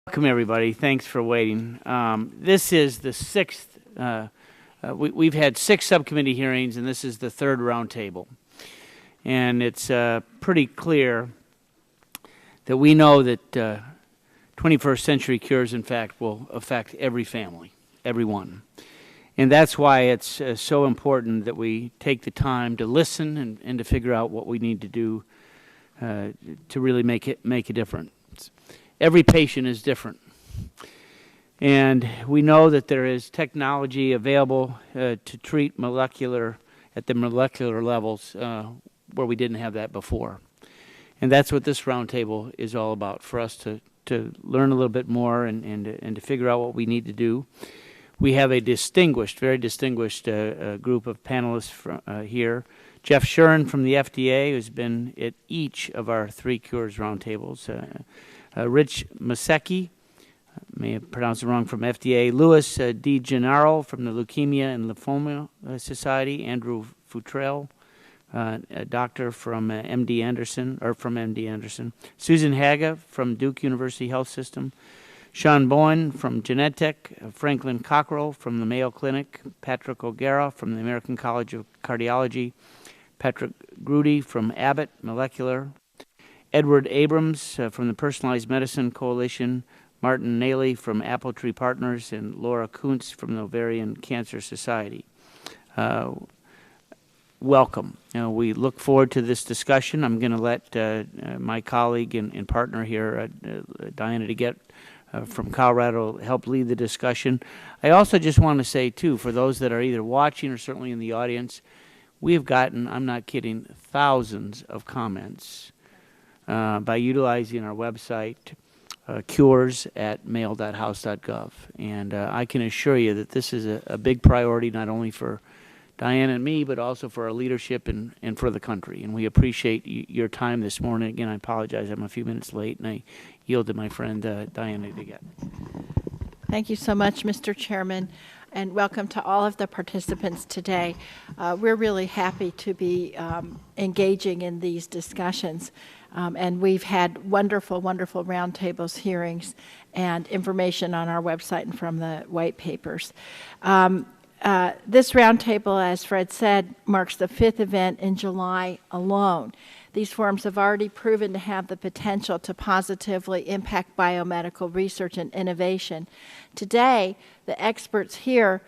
Welcome, everybody. Thanks for waiting. This is the sixth. We've had 6 subcommittee hearings, and this is the 3rd roundtable. And it's pretty clear that we know that 21st century cures, in fact, will affect every family, everyone. And that's why it's so important that we take the time to listen and to figure out what we need to do to really make a difference. Every patient is different. And we know that there is technology available to treat at the molecular levels where we didn't have that before. And that's what this roundtable is all about, for us to learn a little bit more and to figure out what we need to do. We have a very distinguished group of panelists here. Jeff Shuren from the FDA, who's been at each of our 3 Cures roundtables. Rich Masecki, may have pronounced it wrong, from FDA. Louis D. Gennaro from the Leukemia and Lymphoma Society. Andrew Futrell, a doctor from MD Anderson. Susan Haga from Duke University Health System. Sean Bowen from Genentech. Franklin Cockrell from the Mayo Clinic. Patrick O'Gara from the American College of Cardiology. Patrick Grudy from Abbott Molecular. Edward Abrams from the Personalized Medicine Coalition, Martin Naley from Apple Tree Partners, and Laura Kuntz from the Ovarian Cancer Society. Welcome. We look forward to this discussion. I'm going to let my colleague and partner here, Diana DeGette from Colorado, help lead the discussion. I also just want to say, too, for those that are either watching or certainly in the audience, we have gotten, I'm not kidding, thousands of comments by utilizing our website, cures@mail.house.gov. And I can assure you that this is a big priority, not only for Diane and me, but also for our leadership and for the country. And we appreciate your time this morning. Again, I apologize, I'm a few minutes late, and I yield to my friend Diana DeGette. Thank you so much, Mr. Chairman, and welcome to all of the participants today. We're really happy to be engaging in these discussions. And we've had wonderful, wonderful roundtables, hearings, and information on our website and from the white papers. This roundtable, as Fred said, marks the 5th event in July alone. These forums have already proven to have the potential to positively impact biomedical research and innovation. Today, the experts here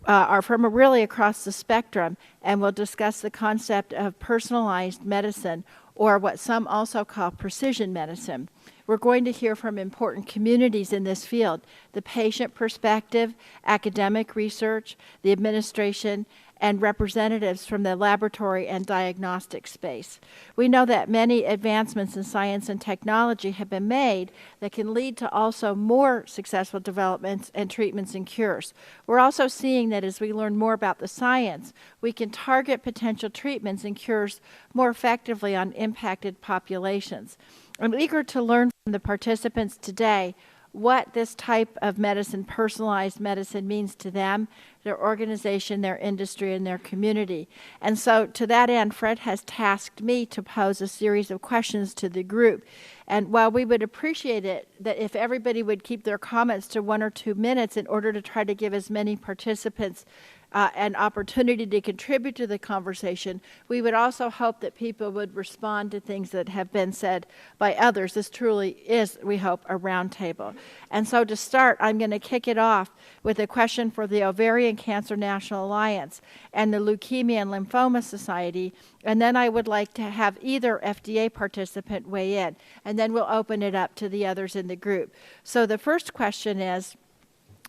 are from really across the spectrum and will discuss the concept of personalized medicine, or what some also call precision medicine. We're going to hear from important communities in this field: the patient perspective, academic research, the administration, and representatives from the laboratory and diagnostic space. We know that many advancements in science and technology have been made that can lead to also more successful developments and treatments and cures. We're also seeing that as we learn more about the science, we can target potential treatments and cures more effectively on impacted populations. I'm eager to learn from the participants today what this type of medicine, personalized medicine, means to them, their organization, their industry, and their community. And so to that end, Fred has tasked me to pose a series of questions to the group. And while we would appreciate it that if everybody would keep their comments to 1 or 2 minutes in order to try to give as many participants an opportunity to contribute to the conversation, we would also hope that people would respond to things that have been said by others. This truly is, we hope, a roundtable. And so to start, I'm going to kick it off with a question for the Ovarian Cancer National Alliance and the Leukemia and Lymphoma Society, and then I would like to have either FDA participant weigh in, and then we'll open it up to the others in the group. So the first question is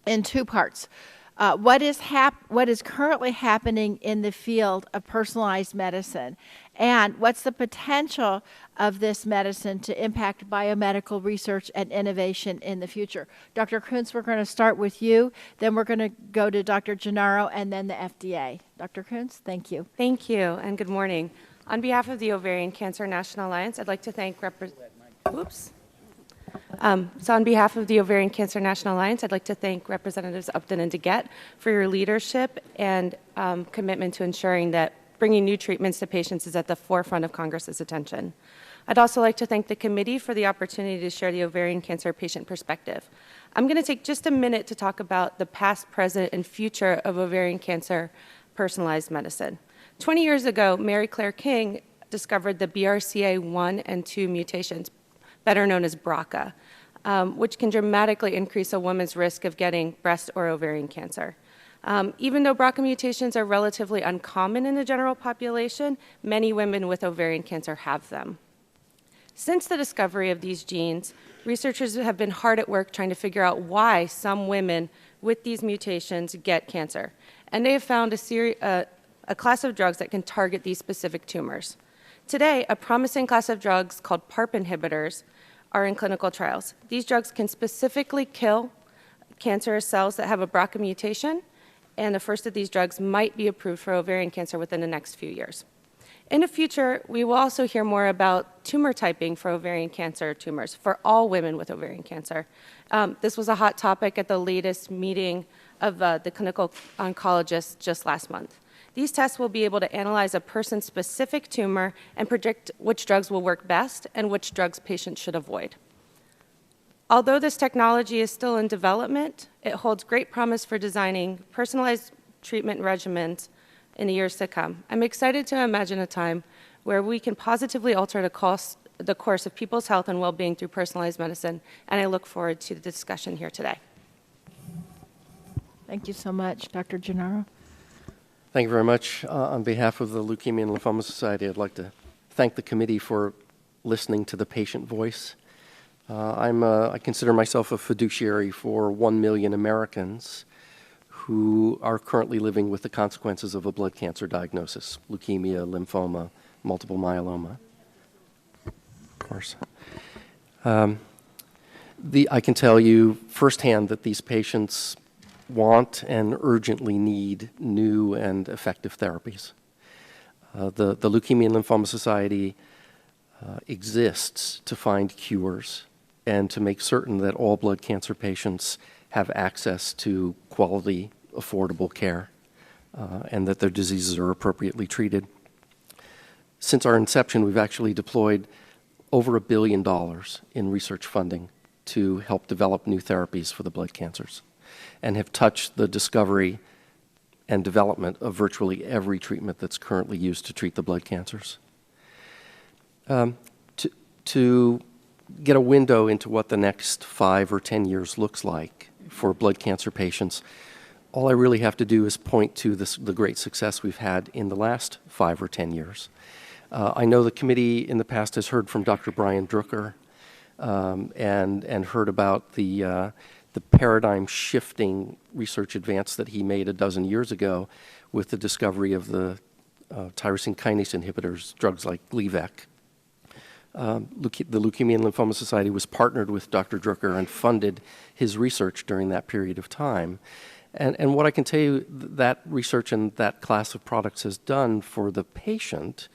in 2 parts. What is currently happening in the field of personalized medicine, and what's the potential of this medicine to impact biomedical research and innovation in the future? Dr. Kuntz, we're going to start with you, then we're going to go to Dr. Gennaro, and then the FDA. Dr. Kuntz, thank you. Thank you, and good morning. On behalf of the Ovarian Cancer National Alliance, I'd like to thank So on behalf of the Ovarian Cancer National Alliance, I'd like to thank Representatives Upton and DeGette for your leadership and commitment to ensuring that bringing new treatments to patients is at the forefront of Congress's attention. I'd also like to thank the committee for the opportunity to share the ovarian cancer patient perspective. I'm going to take just a minute to talk about the past, present, and future of ovarian cancer personalized medicine. 20 years ago, Mary Claire King discovered the BRCA1 and 2 mutations, better known as BRCA, which can dramatically increase a woman's risk of getting breast or ovarian cancer. Even though BRCA mutations are relatively uncommon in the general population, many women with ovarian cancer have them. Since the discovery of these genes, researchers have been hard at work trying to figure out why some women with these mutations get cancer. And they have found a class of drugs that can target these specific tumors. Today, a promising class of drugs called PARP inhibitors are in clinical trials. These drugs can specifically kill cancerous cells that have a BRCA mutation, and the first of these drugs might be approved for ovarian cancer within the next few years. In the future, we will also hear more about tumor typing for ovarian cancer tumors for all women with ovarian cancer. This was a hot topic at the latest meeting of the clinical oncologists just last month. These tests will be able to analyze a person's specific tumor and predict which drugs will work best and which drugs patients should avoid. Although this technology is still in development, it holds great promise for designing personalized treatment regimens in the years to come. I'm excited to imagine a time where we can positively alter the course of people's health and well-being through personalized medicine, and I look forward to the discussion here today. Thank you so much, Dr. Gennaro. Thank you very much. On behalf of the Leukemia and Lymphoma Society, I'd like to thank the committee for listening to the patient voice. I consider myself a fiduciary for 1 million Americans who are currently living with the consequences of a blood cancer diagnosis, leukemia, lymphoma, multiple myeloma. Of course. I can tell you firsthand that these patients want and urgently need new and effective therapies. The Leukemia and Lymphoma Society exists to find cures and to make certain that all blood cancer patients have access to quality, affordable care, and that their diseases are appropriately treated. Since our inception, we've actually deployed over $1 billion in research funding to help develop new therapies for the blood cancers, and have touched the discovery and development of virtually every treatment that's currently used to treat the blood cancers. To get a window into what the next 5 or 10 years looks like for blood cancer patients, all I really have to do is point to the great success we've had in the last 5 or 10 years. I know the committee in the past has heard from Dr. Brian Drucker and heard about the paradigm-shifting research advance that he made a dozen years ago with the discovery of the tyrosine kinase inhibitors, drugs like Gleevec. The Leukemia and Lymphoma Society was partnered with Dr. Drucker and funded his research during that period of time. And what I can tell you that research and that class of products has done for the patient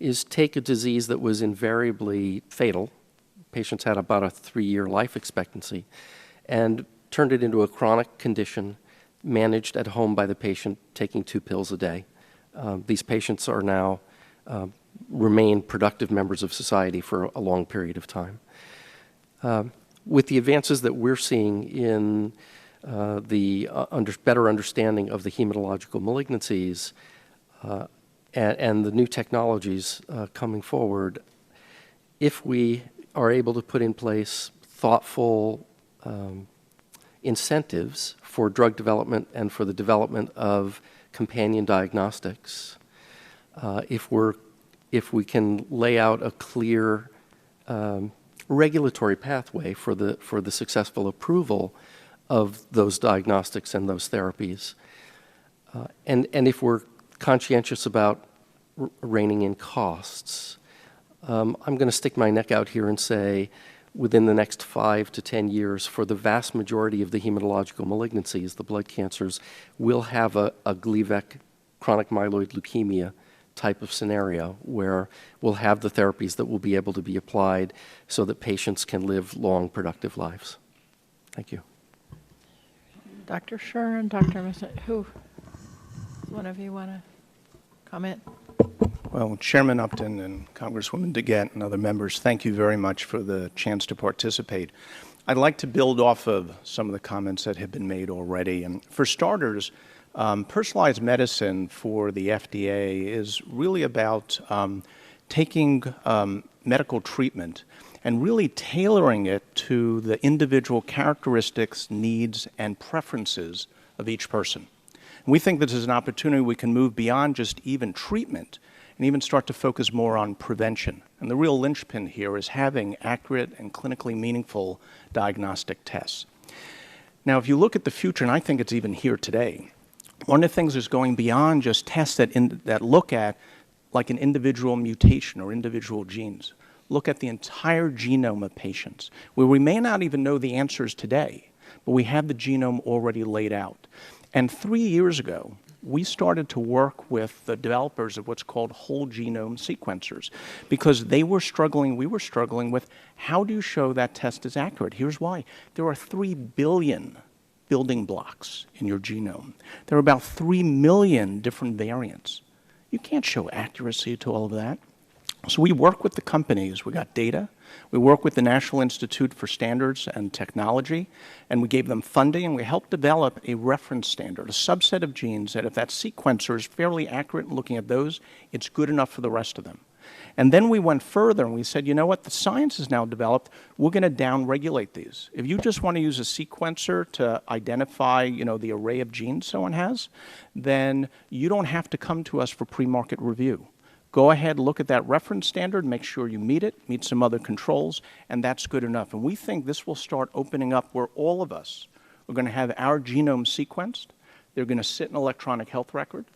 is take a disease that was invariably fatal. Patients had about a 3-year life expectancy, and turned it into a chronic condition managed at home by the patient taking 2 pills a day. These patients are now remain productive members of society for a long period of time. With the advances that we're seeing in the better understanding of the hematological malignancies and the new technologies coming forward, if we are able to put in place thoughtful incentives for drug development and for the development of companion diagnostics, if we can lay out a clear regulatory pathway for the successful approval of those diagnostics and those therapies, and if we're conscientious about reining in costs, I'm going to stick my neck out here and say within the next 5 to 10 years, for the vast majority of the hematological malignancies, the blood cancers, will have a Gleevec chronic myeloid leukemia type of scenario where we'll have the therapies that will be able to be applied so that patients can live long, productive lives. Thank you. Dr. Scher and Dr. Massa, who? One of you want to comment? Well, Chairman Upton and Congresswoman DeGette and other members, thank you very much for the chance to participate. I'd like to build off of some of the comments that have been made already. And for starters, personalized medicine for the FDA is really about taking medical treatment and really tailoring it to the individual characteristics, needs, and preferences of each person. And we think this is an opportunity we can move beyond just even treatment and even start to focus more on prevention. And the real linchpin here is having accurate and clinically meaningful diagnostic tests. Now, if you look at the future, and I think it's even here today, one of the things is going beyond just tests that look at like an individual mutation or individual genes. Look at the entire genome of patients, where we may not even know the answers today, but we have the genome already laid out. And 3 years ago, we started to work with the developers of what's called whole genome sequencers because they were struggling, we were struggling with how do you show that test is accurate? Here's why. There are 3 billion building blocks in your genome. There are about 3 million different variants. You can't show accuracy to all of that. So we work with the companies. We got data. We work with the National Institute for Standards and Technology, and we gave them funding, and we helped develop a reference standard, a subset of genes that if that sequencer is fairly accurate in looking at those, it's good enough for the rest of them. And then we went further, and we said, you know what, the science is now developed. We're going to down-regulate these. If you just want to use a sequencer to identify, the array of genes someone has, then you don't have to come to us for pre-market review. Go ahead, look at that reference standard, make sure you meet it, meet some other controls, and that's good enough. And we think this will start opening up where all of us are going to have our genome sequenced. They're going to sit in an electronic health record,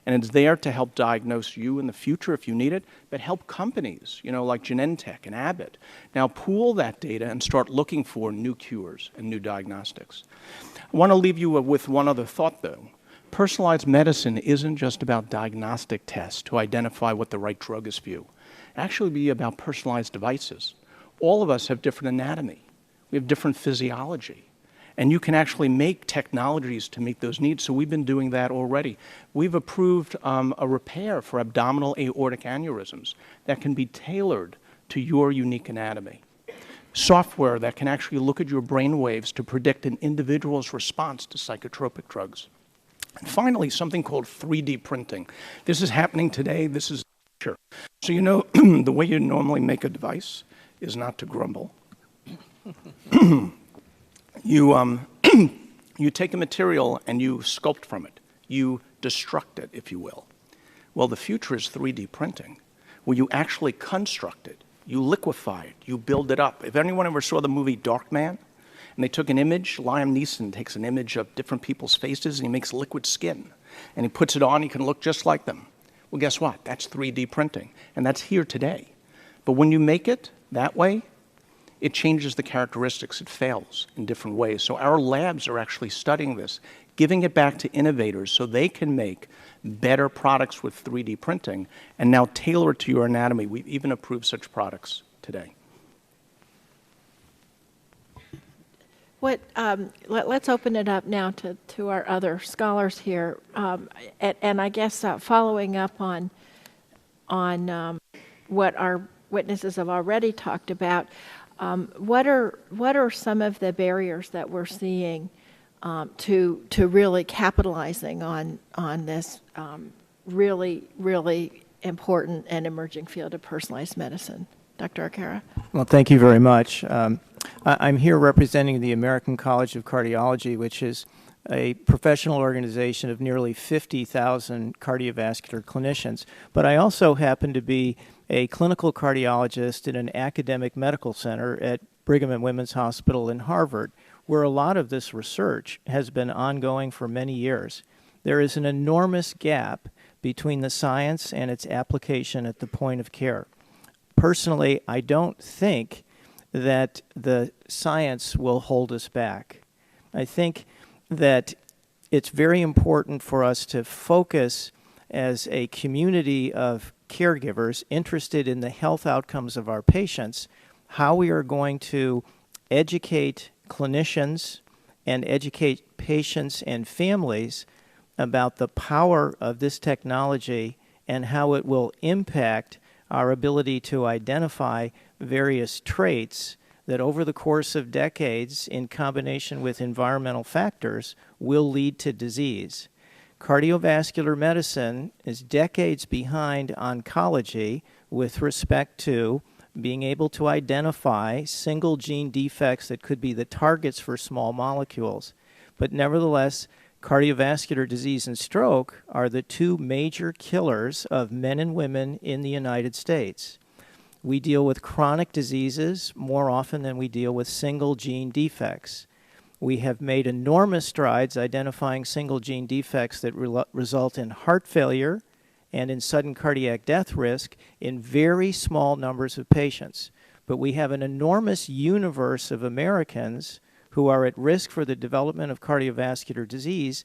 and it's there to help diagnose you in the future if you need it, but help companies, like Genentech and Abbott, now pool that data and start looking for new cures and new diagnostics. I want to leave you with one other thought, though. Personalized medicine isn't just about diagnostic tests to identify what the right drug is for you. It actually be about personalized devices. All of us have different anatomy. We have different physiology. And you can actually make technologies to meet those needs. So we've been doing that already. We've approved a repair for abdominal aortic aneurysms that can be tailored to your unique anatomy. Software that can actually look at your brain waves to predict an individual's response to psychotropic drugs. And finally, something called 3D printing. This is happening today. This is the future. So the way you normally make a device is not to grumble. You take a material and you sculpt from it. You destruct it, if you will. Well, the future is 3D printing, where you actually construct it. You liquefy it. You build it up. If anyone ever saw the movie Darkman, and they took an image, Liam Neeson takes an image of different people's faces, and he makes liquid skin. And he puts it on, he can look just like them. Well, guess what? That's 3D printing, and that's here today. But when you make it that way, it changes the characteristics. It fails in different ways. So our labs are actually studying this, giving it back to innovators so they can make better products with 3D printing and now tailor it to your anatomy. We've even approved such products today. Let's open it up now to our other scholars here, and I guess following up on what our witnesses have already talked about. What are some of the barriers that we're seeing to really capitalizing on this really important and emerging field of personalized medicine? Dr. Arcara? Well, thank you very much. I'm here representing the American College of Cardiology, which is a professional organization of nearly 50,000 cardiovascular clinicians. But I also happen to be a clinical cardiologist in an academic medical center at Brigham and Women's Hospital in Harvard, where a lot of this research has been ongoing for many years. There is an enormous gap between the science and its application at the point of care. Personally, I don't think that the science will hold us back. I think that it's very important for us to focus as a community of caregivers interested in the health outcomes of our patients, how we are going to educate clinicians and educate patients and families about the power of this technology and how it will impact our ability to identify various traits that over the course of decades, in combination with environmental factors, will lead to disease. Cardiovascular medicine is decades behind oncology with respect to being able to identify single gene defects that could be the targets for small molecules. But nevertheless, cardiovascular disease and stroke are the two major killers of men and women in the United States. We deal with chronic diseases more often than we deal with single gene defects. We have made enormous strides identifying single gene defects that result in heart failure and in sudden cardiac death risk in very small numbers of patients. But we have an enormous universe of Americans who are at risk for the development of cardiovascular disease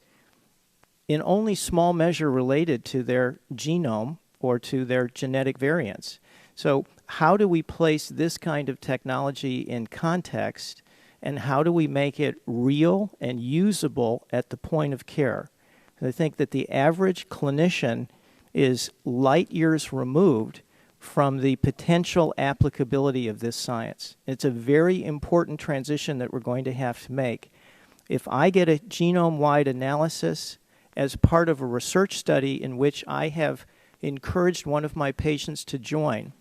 in only small measure related to their genome or to their genetic variants. So how do we place this kind of technology in context, and how do we make it real and usable at the point of care? And I think that the average clinician is light years removed from the potential applicability of this science. It's a very important transition that we're going to have to make. If I get a genome-wide analysis as part of a research study in which I have encouraged one of my patients to join,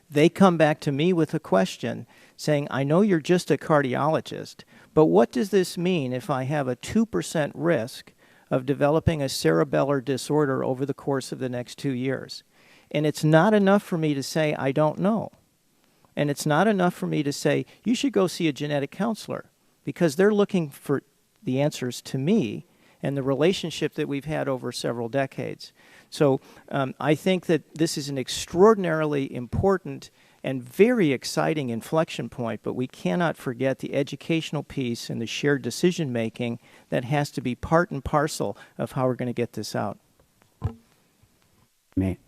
they come back to me with a question saying, I know you're just a cardiologist, but what does this mean if I have a 2% risk of developing a cerebellar disorder over the course of the next 2 years? And it's not enough for me to say, I don't know. And it's not enough for me to say, you should go see a genetic counselor, because they're looking for the answers to me and the relationship that we've had over several decades. So I think that this is an extraordinarily important and very exciting inflection point, but we cannot forget the educational piece and the shared decision-making that has to be part and parcel of how we're going to get this out. May.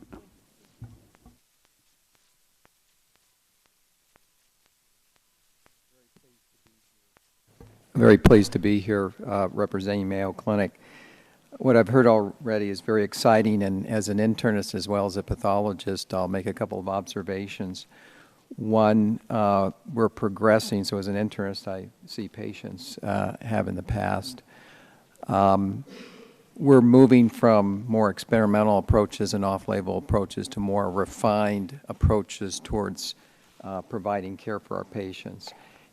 Very pleased to be here representing Mayo Clinic. What I've heard already is very exciting, and as an internist as well as a pathologist, I'll make a couple of observations. One, we're progressing, so as an internist I see patients have in the past. We're moving from more experimental approaches and off-label approaches to more refined approaches towards providing care for our patients.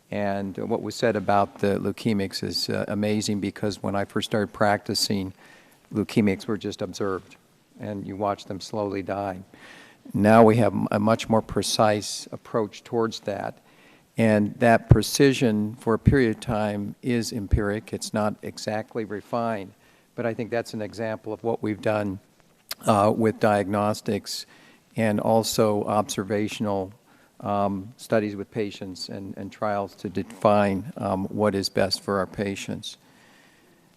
And what was said about the leukemics is amazing, because when I first started practicing, leukemics were just observed, and you watch them slowly die. Now we have a much more precise approach towards that, and that precision for a period of time is empiric. It's not exactly refined, but I think that's an example of what we've done with diagnostics and also observational studies with patients and trials to define what is best for our patients.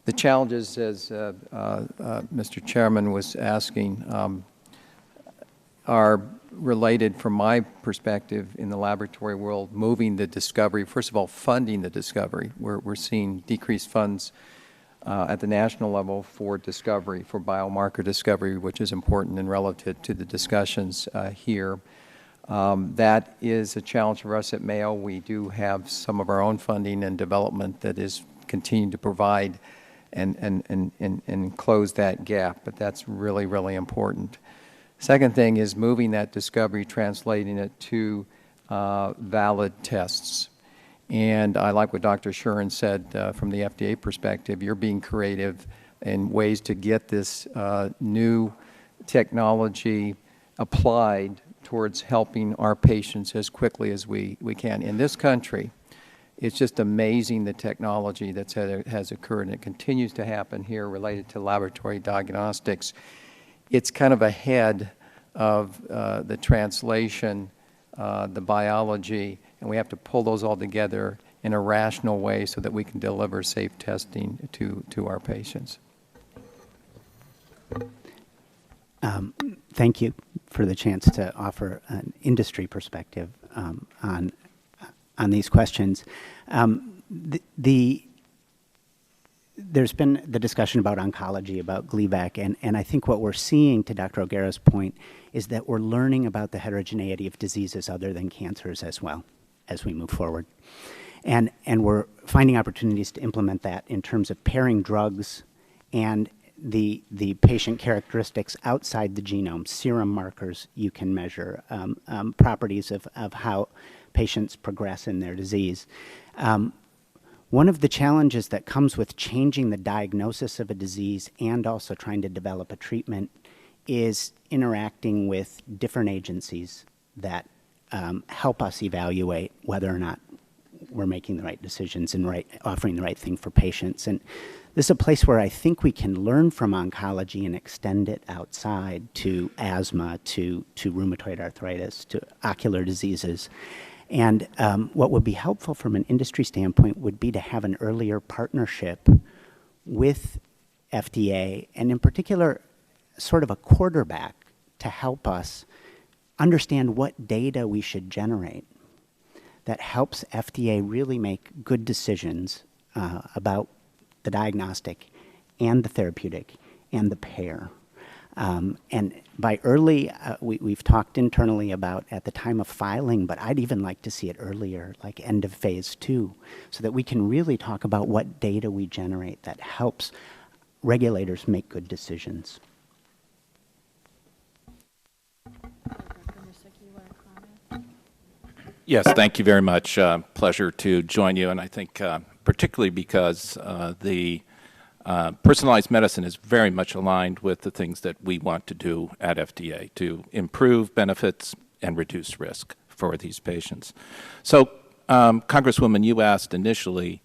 The challenges, as Mr. Chairman was asking, are related from my perspective in the laboratory world, moving the discovery, first of all, funding the discovery. We're seeing decreased funds at the national level for discovery, for biomarker discovery, which is important and relative to the discussions here. That is a challenge for us at Mayo. We do have some of our own funding and development that is continuing to provide and close that gap, but that's really, really important. Second thing is moving that discovery, translating it to valid tests. And I like what Dr. Shuren said from the FDA perspective. You're being creative in ways to get this new technology applied towards helping our patients as quickly as we can. In this country, it's just amazing the technology that has occurred, and it continues to happen here related to laboratory diagnostics. It's kind of ahead of the translation, the biology, and we have to pull those all together in a rational way so that we can deliver safe testing to our patients. Thank you for the chance to offer an industry perspective on these questions. The there's been the discussion about oncology, about Gleevec, and I think what we're seeing, to Dr. O'Gara's point, is that we're learning about the heterogeneity of diseases other than cancers as well as we move forward. And we're finding opportunities to implement that in terms of pairing drugs and the patient characteristics outside the genome, serum markers you can measure, properties of how patients progress in their disease. One of the challenges that comes with changing the diagnosis of a disease and also trying to develop a treatment is interacting with different agencies that help us evaluate whether or not we're making the right decisions and offering the right thing for patients. And this is a place where I think we can learn from oncology and extend it outside to asthma, to rheumatoid arthritis, to ocular diseases. And what would be helpful from an industry standpoint would be to have an earlier partnership with FDA, and in particular, sort of a quarterback to help us understand what data we should generate that helps FDA really make good decisions about the diagnostic and the therapeutic and the pair. And by early, we've talked internally about at the time of filing, but I'd even like to see it earlier, like end of phase 2, so that we can really talk about what data we generate that helps regulators make good decisions. Yes, thank you very much. Pleasure to join you, and I think particularly because the personalized medicine is very much aligned with the things that we want to do at FDA to improve benefits and reduce risk for these patients. So, Congresswoman, you asked initially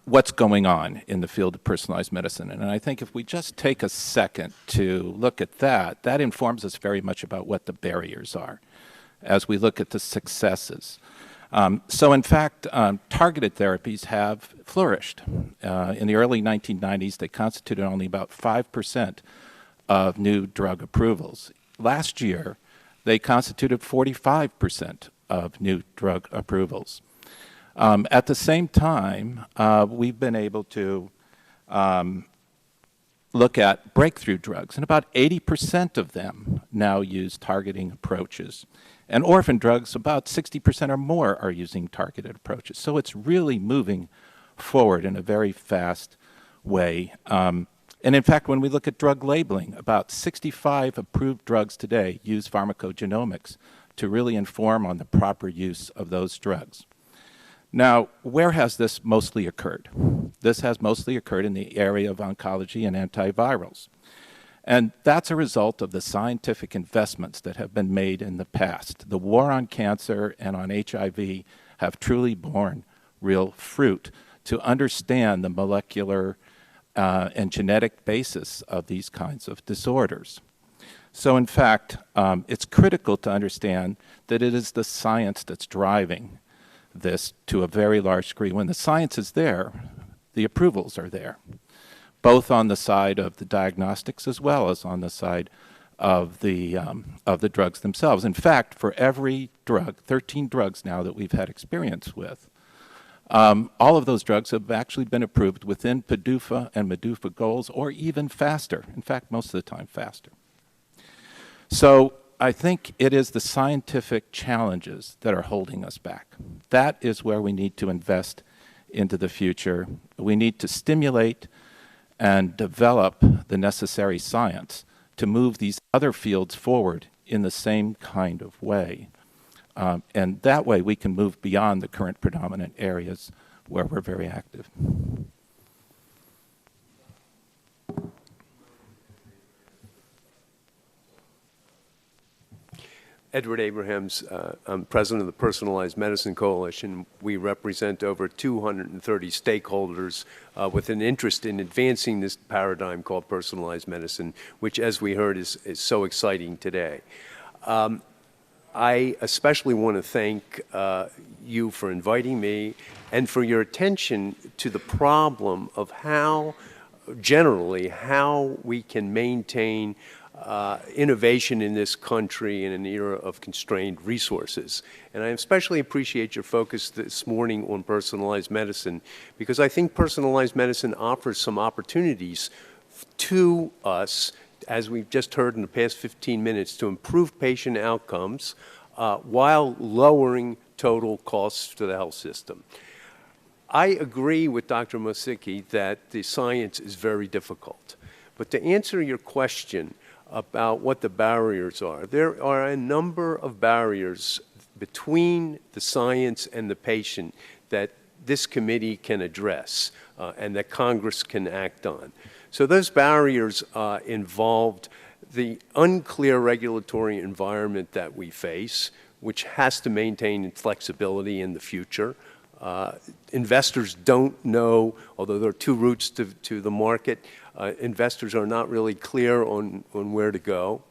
what's going on in the field of personalized medicine, and I think if we just take a second to look at that, that informs us very much about what the barriers are as we look at the successes. So in fact, targeted therapies have flourished. In the early 1990s, they constituted only about 5% of new drug approvals. Last year, they constituted 45% of new drug approvals. At the same time, we've been able to look at breakthrough drugs, and about 80% of them now use targeting approaches. And orphan drugs, about 60% or more are using targeted approaches. So it's really moving forward in a very fast way. And in fact, when we look at drug labeling, about 65 approved drugs today use pharmacogenomics to really inform on the proper use of those drugs. Now, where has this mostly occurred? This has mostly occurred in the area of oncology and antivirals. And that's a result of the scientific investments that have been made in the past. The war on cancer and on HIV have truly borne real fruit to understand the molecular and genetic basis of these kinds of disorders. So in fact, it's critical to understand that it is the science that's driving this to a very large degree. When the science is there, the approvals are there, both on the side of the diagnostics as well as on the side of the drugs themselves. In fact, for every drug, 13 drugs now that we've had experience with, all of those drugs have actually been approved within PDUFA and MDUFA goals, or even faster. In fact, most of the time faster. So I think it is the scientific challenges that are holding us back. That is where we need to invest into the future. We need to stimulate and develop the necessary science to move these other fields forward in the same kind of way. And that way we can move beyond the current predominant areas where we're very active. Edward Abrahams, I'm president of the Personalized Medicine Coalition. We represent over 230 stakeholders with an interest in advancing this paradigm called personalized medicine, which, as we heard, is so exciting today. I especially want to thank you for inviting me and for your attention to the problem of how, generally, how we can maintain innovation in this country in an era of constrained resources. And I especially appreciate your focus this morning on personalized medicine, because I think personalized medicine offers some opportunities to us, as we've just heard in the past 15 minutes, to improve patient outcomes while lowering total costs to the health system. I agree with Dr. Mosicki that the science is very difficult. But to answer your question about what the barriers are, there are a number of barriers between the science and the patient that this committee can address and that Congress can act on. So those barriers involved the unclear regulatory environment that we face, which has to maintain flexibility in the future. Investors don't know, although there are two routes to the market, investors are not really clear on where to go.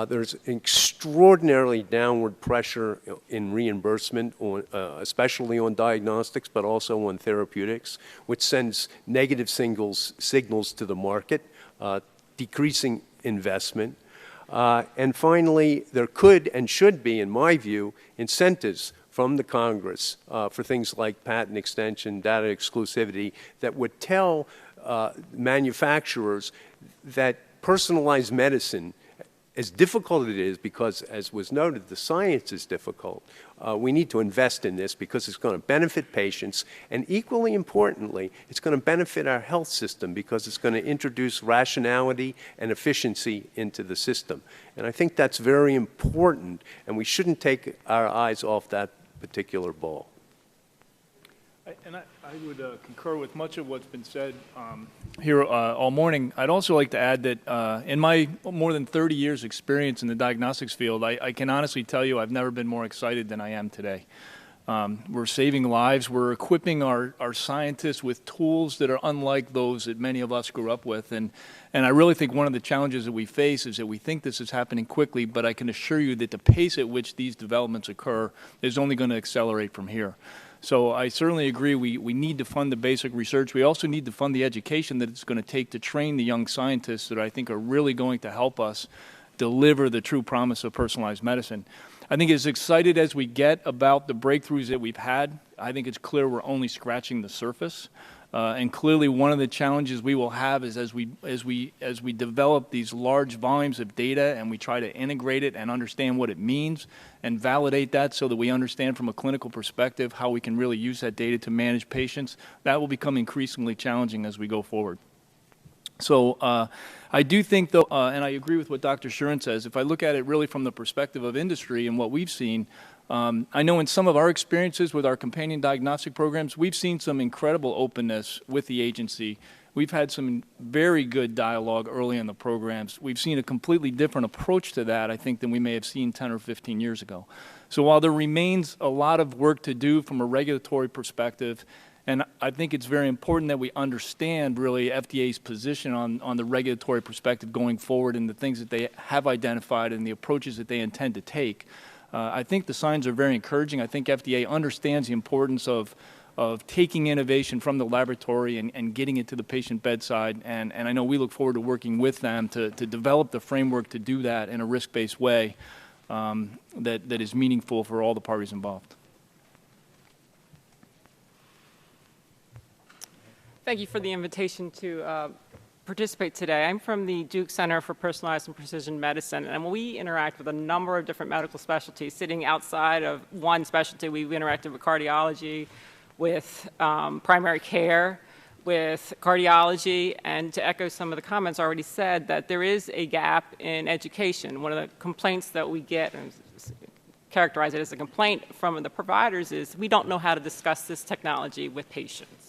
There's extraordinarily downward pressure in reimbursement, especially on diagnostics, but also on therapeutics, which sends negative signals to the market, decreasing investment. And finally, there could and should be, in my view, incentives from the Congress for things like patent extension, data exclusivity, that would tell manufacturers that personalized medicine, as difficult it is, because, as was noted, the science is difficult, we need to invest in this because it's going to benefit patients, and equally importantly, it's going to benefit our health system because it's going to introduce rationality and efficiency into the system. And I think that's very important, and we shouldn't take our eyes off that particular ball. I would concur with much of what's been said here all morning. I'd also like to add that in my more than 30 years experience in the diagnostics field, I can honestly tell you I've never been more excited than I am today. We're saving lives. We're equipping our scientists with tools that are unlike those that many of us grew up with. And I really think one of the challenges that we face is that we think this is happening quickly, but I can assure you that the pace at which these developments occur is only going to accelerate from here. So I certainly agree we need to fund the basic research. We also need to fund the education that it's going to take to train the young scientists that I think are really going to help us deliver the true promise of personalized medicine. I think as excited as we get about the breakthroughs that we've had, I think it's clear we're only scratching the surface. And clearly one of the challenges we will have is as we develop these large volumes of data and we try to integrate it and understand what it means and validate that so that we understand from a clinical perspective how we can really use that data to manage patients, that will become increasingly challenging as we go forward. So I do think, though, and I agree with what Dr. Shuren says, if I look at it really from the perspective of industry and what we've seen, I know in some of our experiences with our companion diagnostic programs, we've seen some incredible openness with the agency. We've had some very good dialogue early in the programs. We've seen a completely different approach to that, I think, than we may have seen 10 or 15 years ago. So while there remains a lot of work to do from a regulatory perspective, and I think it's very important that we understand really FDA's position on the regulatory perspective going forward and the things that they have identified and the approaches that they intend to take. I think the signs are very encouraging. I think FDA understands the importance of taking innovation from the laboratory and getting it to the patient bedside. And I know we look forward to working with them to develop the framework to do that in a risk-based way that is meaningful for all the parties involved. Thank you for the invitation to participate today. I'm from the Duke Center for Personalized and Precision Medicine, and we interact with a number of different medical specialties. Sitting outside of one specialty, we've interacted with cardiology, with primary care, with cardiology, and to echo some of the comments already said, that there is a gap in education. One of the complaints that we get, and characterize it as a complaint from the providers, is we don't know how to discuss this technology with patients.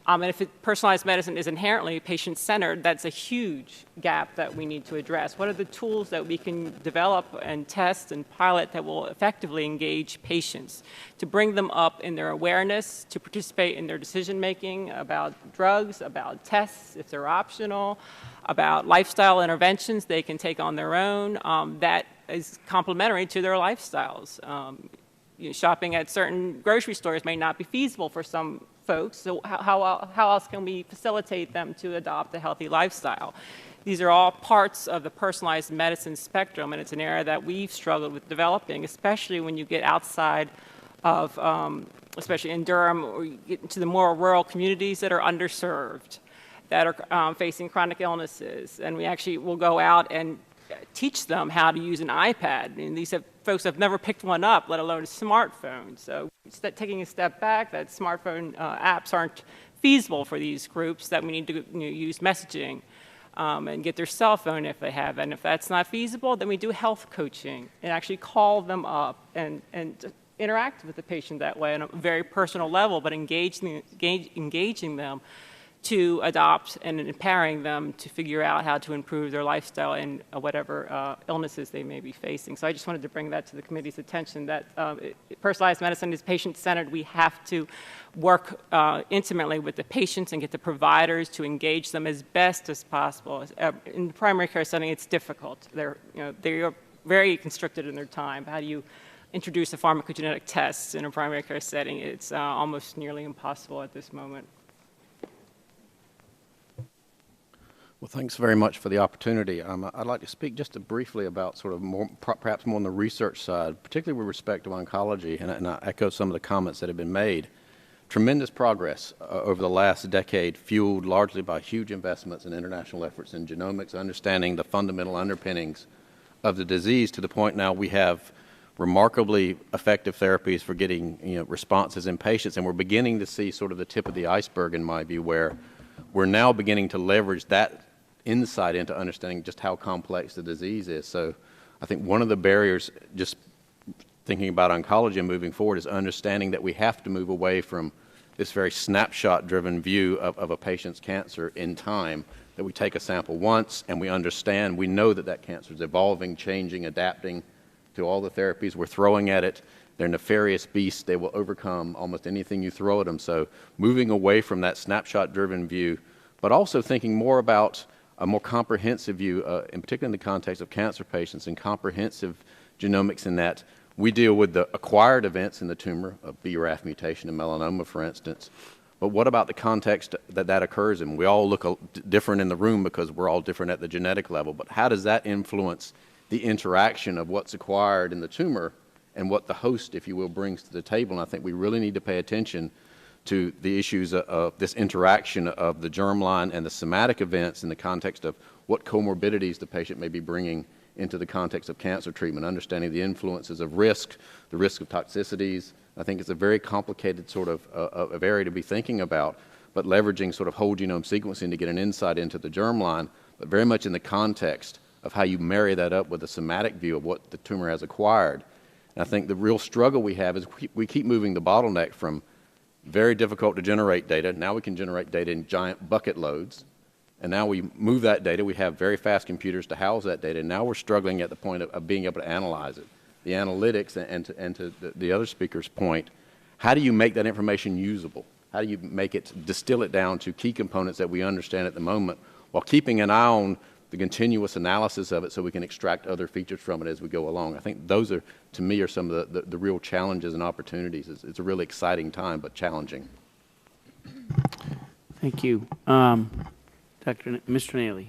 And if personalized medicine is inherently patient-centered, that's a huge gap that we need to address. What are the tools that we can develop and test and pilot that will effectively engage patients, to bring them up in their awareness, to participate in their decision-making about drugs, about tests, if they're optional, about lifestyle interventions they can take on their own that is complementary to their lifestyles. Shopping at certain grocery stores may not be feasible for some folks, so how else can we facilitate them to adopt a healthy lifestyle? These are all parts of the personalized medicine spectrum, and it's an area that we've struggled with developing, especially when you get outside of, especially in Durham, or you get into the more rural communities that are underserved, that are facing chronic illnesses. And we actually will go out and teach them how to use an iPad. And these folks have never picked one up, let alone a smartphone. So taking a step back, that smartphone apps aren't feasible for these groups, that we need to use messaging and get their cell phone if they have. And if that's not feasible, then we do health coaching and actually call them up and interact with the patient that way on a very personal level, but engaging them to adopt and empowering them to figure out how to improve their lifestyle and whatever illnesses they may be facing. So I just wanted to bring that to the committee's attention, that personalized medicine is patient-centered. We have to work intimately with the patients and get the providers to engage them as best as possible. In the primary care setting, it's difficult. They're very constricted in their time. How do you introduce a pharmacogenetic test in a primary care setting? It's almost nearly impossible at this moment. Well, thanks very much for the opportunity. I'd like to speak just briefly about sort of perhaps more on the research side, particularly with respect to oncology, and I echo some of the comments that have been made. Tremendous progress over the last decade, fueled largely by huge investments and international efforts in genomics, understanding the fundamental underpinnings of the disease, to the point now we have remarkably effective therapies for getting responses in patients, and we're beginning to see sort of the tip of the iceberg, in my view, where we're now beginning to leverage that insight into understanding just how complex the disease is. So I think one of the barriers, just thinking about oncology and moving forward, is understanding that we have to move away from this very snapshot-driven view of a patient's cancer in time, that we take a sample once and we understand, we know that that cancer is evolving, changing, adapting to all the therapies we're throwing at it. They're nefarious beasts. They will overcome almost anything you throw at them. So moving away from that snapshot-driven view, but also thinking more about a more comprehensive view, in particular in the context of cancer patients, and comprehensive genomics in that we deal with the acquired events in the tumor, a BRAF mutation in melanoma, for instance. But what about the context that occurs in? We all look different in the room because we're all different at the genetic level, but how does that influence the interaction of what's acquired in the tumor and what the host, if you will, brings to the table? And I think we really need to pay attention to the issues of this interaction of the germline and the somatic events in the context of what comorbidities the patient may be bringing into the context of cancer treatment, understanding the influences of risk, the risk of toxicities. I think it's a very complicated sort of area to be thinking about, but leveraging sort of whole genome sequencing to get an insight into the germline, but very much in the context of how you marry that up with a somatic view of what the tumor has acquired. And I think the real struggle we have is we keep moving the bottleneck from very difficult to generate data. Now we can generate data in giant bucket loads. And now we move that data. We have very fast computers to house that data. And now we're struggling at the point of being able to analyze it. The analytics, and to the other speaker's point, how do you make that information usable? How do you make it, distill it down to key components that we understand at the moment, while keeping an eye on the continuous analysis of it so we can extract other features from it as we go along? I think those are, to me, are some of the real challenges and opportunities. It's a really exciting time, but challenging. Thank you. Mr. Naley.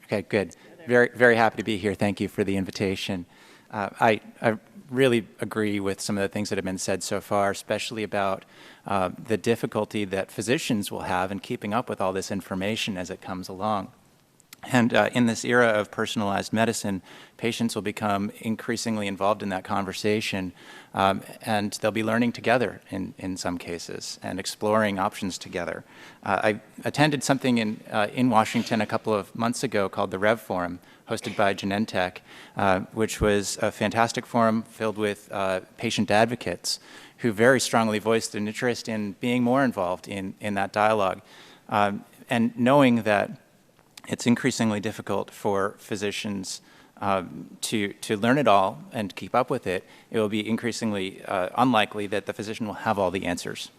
Okay, good. Very, very happy to be here. Thank you for the invitation. I really agree with some of the things that have been said so far, especially about the difficulty that physicians will have in keeping up with all this information as it comes along. And in this era of personalized medicine, patients will become increasingly involved in that conversation, and they'll be learning together in some cases and exploring options together. I attended something in Washington a couple of months ago called the Rev Forum, hosted by Genentech, which was a fantastic forum filled with patient advocates who very strongly voiced an interest in being more involved in that dialogue. And knowing that it's increasingly difficult for physicians to learn it all and keep up with it, it will be increasingly unlikely that the physician will have all the answers.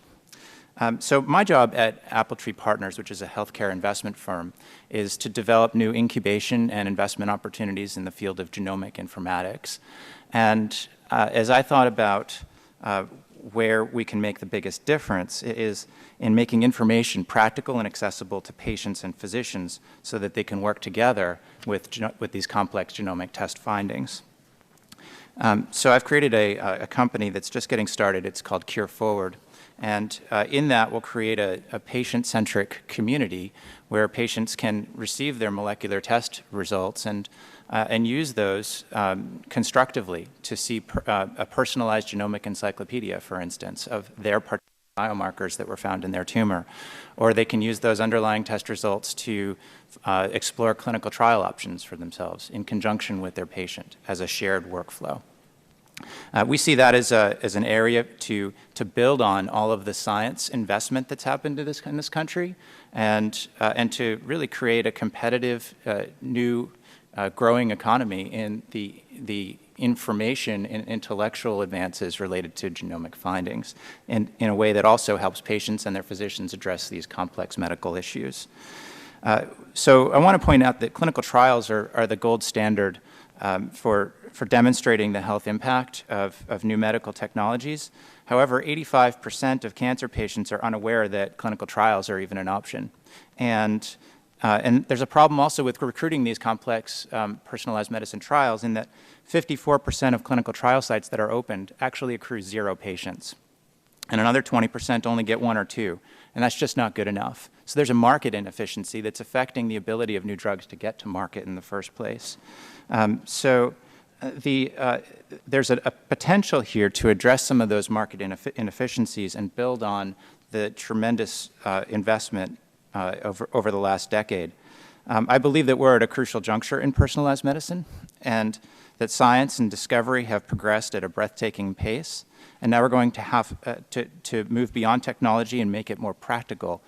So my job at Appletree Partners, which is a healthcare investment firm, is to develop new incubation and investment opportunities in the field of genomic informatics. And as I thought about where we can make the biggest difference is in making information practical and accessible to patients and physicians so that they can work together with these complex genomic test findings. So I've created a company that's just getting started. It's called Cure Forward. And in that, we'll create a patient-centric community where patients can receive their molecular test results and use those constructively to see a personalized genomic encyclopedia, for instance, of their particular biomarkers that were found in their tumor. Or they can use those underlying test results to explore clinical trial options for themselves in conjunction with their patient as a shared workflow. We see that as an area to build on all of the science investment that's happened in this country and to really create a competitive new growing economy in the information and intellectual advances related to genomic findings in a way that also helps patients and their physicians address these complex medical issues. So I want to point out that clinical trials are the gold standard for demonstrating the health impact of new medical technologies. However, 85% of cancer patients are unaware that clinical trials are even an option. And there's a problem also with recruiting these complex personalized medicine trials in that 54% of clinical trial sites that are opened actually accrue 0 patients. And another 20% only get 1 or 2. And that's just not good enough. So there's a market inefficiency that's affecting the ability of new drugs to get to market in the first place. There's a potential here to address some of those market inefficiencies and build on the tremendous investment over the last decade. I believe that we're at a crucial juncture in personalized medicine and that science and discovery have progressed at a breathtaking pace. And now we're going to have to move beyond technology and make it more practical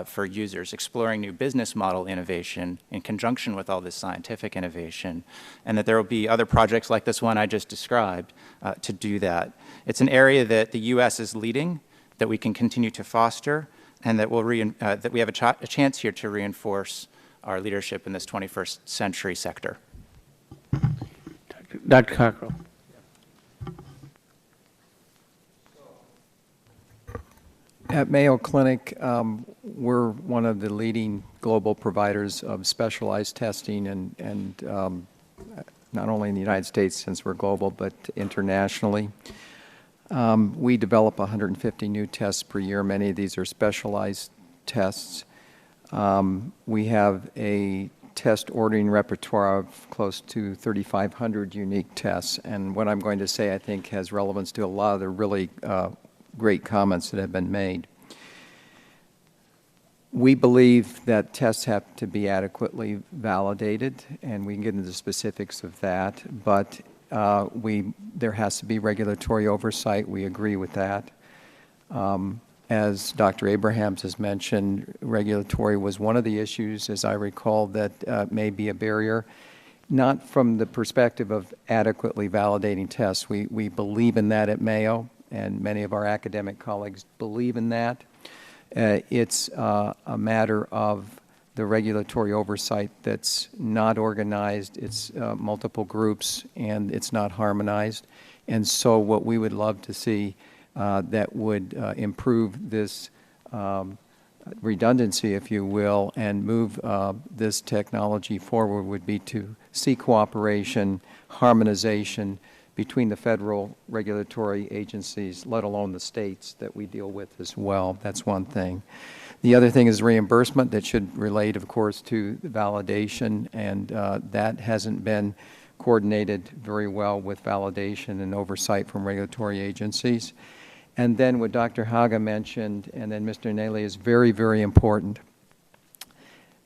for users, exploring new business model innovation in conjunction with all this scientific innovation, and that there will be other projects like this one I just described to do that. It's an area that the U.S. is leading, that we can continue to foster, and that that we have a chance here to reinforce our leadership in this 21st century sector. Dr. Cockrell. At Mayo Clinic, we're one of the leading global providers of specialized testing and not only in the United States since we're global, but internationally. We develop 150 new tests per year. Many of these are specialized tests. We have a test ordering repertoire of close to 3,500 unique tests. And what I'm going to say, I think, has relevance to a lot of the really great comments that have been made. We believe that tests have to be adequately validated, and we can get into the specifics of that, but there has to be regulatory oversight. We agree with that. As Dr. Abrahams has mentioned, regulatory was one of the issues, as I recall, that may be a barrier, not from the perspective of adequately validating tests. We believe in that at Mayo, and many of our academic colleagues believe in that. It's a matter of the regulatory oversight that's not organized, it's multiple groups, and it's not harmonized. And so what we would love to see that would improve this redundancy, if you will, and move this technology forward would be to see cooperation, harmonization between the federal regulatory agencies, let alone the states that we deal with as well. That's one thing. The other thing is reimbursement that should relate, of course, to the validation, and that hasn't been coordinated very well with validation and oversight from regulatory agencies. And then what Dr. Haga mentioned, and then Mr. Naley, is very, very important.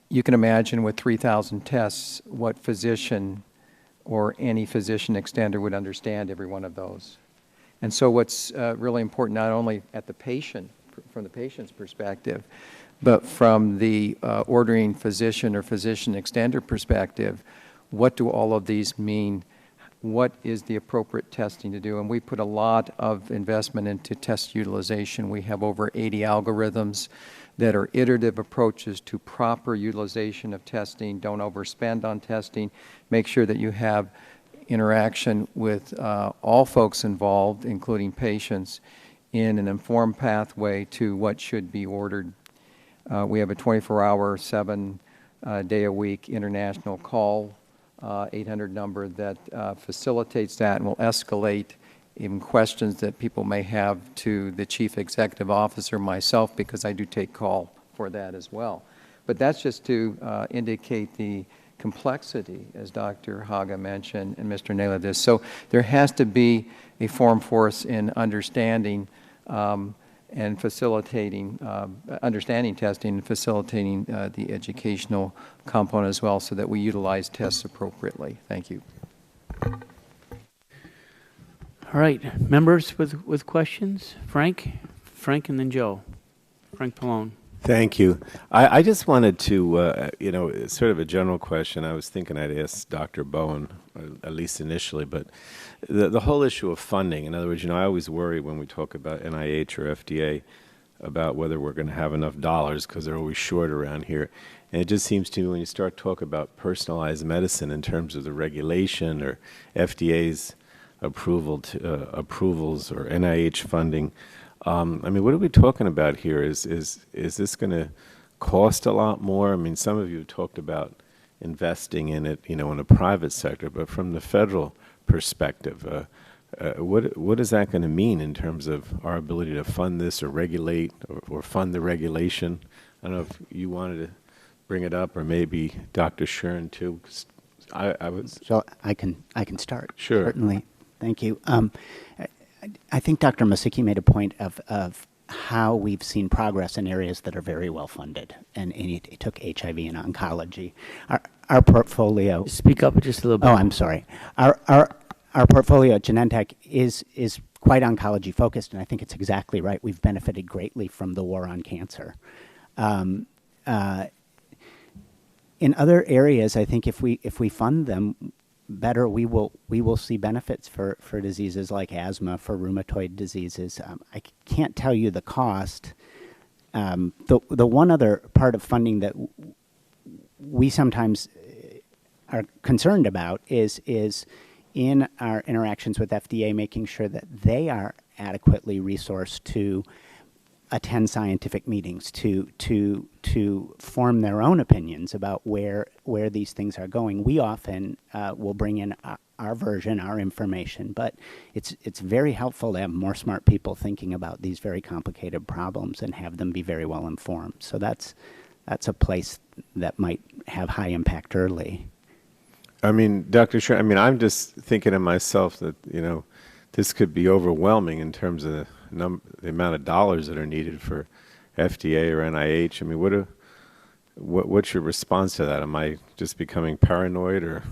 You can imagine with 3,000 tests what physician or any physician extender would understand every one of those. And so what's really important, not only at the patient, from the patient's perspective, but from the ordering physician or physician extender perspective, what do all of these mean? What is the appropriate testing to do? And we put a lot of investment into test utilization. We have over 80 algorithms that are iterative approaches to proper utilization of testing. Don't overspend on testing. Make sure that you have interaction with all folks involved, including patients, in an informed pathway to what should be ordered. We have a 24-hour, 7-day-a-week international call 800 number that facilitates that and will escalate even questions that people may have to the Chief Executive Officer, myself, because I do take call for that as well. But that's just to indicate the complexity, as Dr. Haga mentioned, and Mr. Naylor did. So there has to be a form for us in understanding and facilitating, understanding testing and facilitating the educational component as well, so that we utilize tests appropriately. Thank you. All right, members with questions? Frank, and then Joe. Frank Pallone. Thank you. I just wanted to, sort of a general question. I was thinking I'd ask Dr. Bowen, at least initially, but the whole issue of funding. In other words, I always worry when we talk about NIH or FDA about whether we're going to have enough dollars, because they're always short around here. And it just seems to me when you start talking about personalized medicine in terms of the regulation or FDA's approvals or NIH funding, I mean, what are we talking about here? Is this going to cost a lot more? I mean, some of you have talked about investing in it, in a private sector, but from the federal perspective, what is that going to mean in terms of our ability to fund this or regulate or fund the regulation? I don't know if you wanted to bring it up, or maybe Dr. Shern too. 'Cause I was. So I can start. Sure. Certainly. Thank you. I think Dr. Masicki made a point of how we've seen progress in areas that are very well funded, and he took HIV and oncology. Our portfolio. Speak up just a little bit. Oh, I'm sorry. Our portfolio at Genentech is quite oncology focused, and I think it's exactly right. We've benefited greatly from the war on cancer. In other areas, I think if we fund them better, we will see benefits for diseases like asthma, for rheumatoid diseases. I can't tell you the cost. The one other part of funding that we sometimes are concerned about is in our interactions with FDA, making sure that they are adequately resourced to attend scientific meetings, to form their own opinions about where these things are going. We often will bring in our version, our information, but it's very helpful to have more smart people thinking about these very complicated problems and have them be very well informed. So that's a place that might have high impact early. I mean, Dr. Shern, I mean, I'm just thinking to myself that, this could be overwhelming in terms of the amount of dollars that are needed for FDA or NIH. I mean, what's your response to that? Am I just becoming paranoid, or?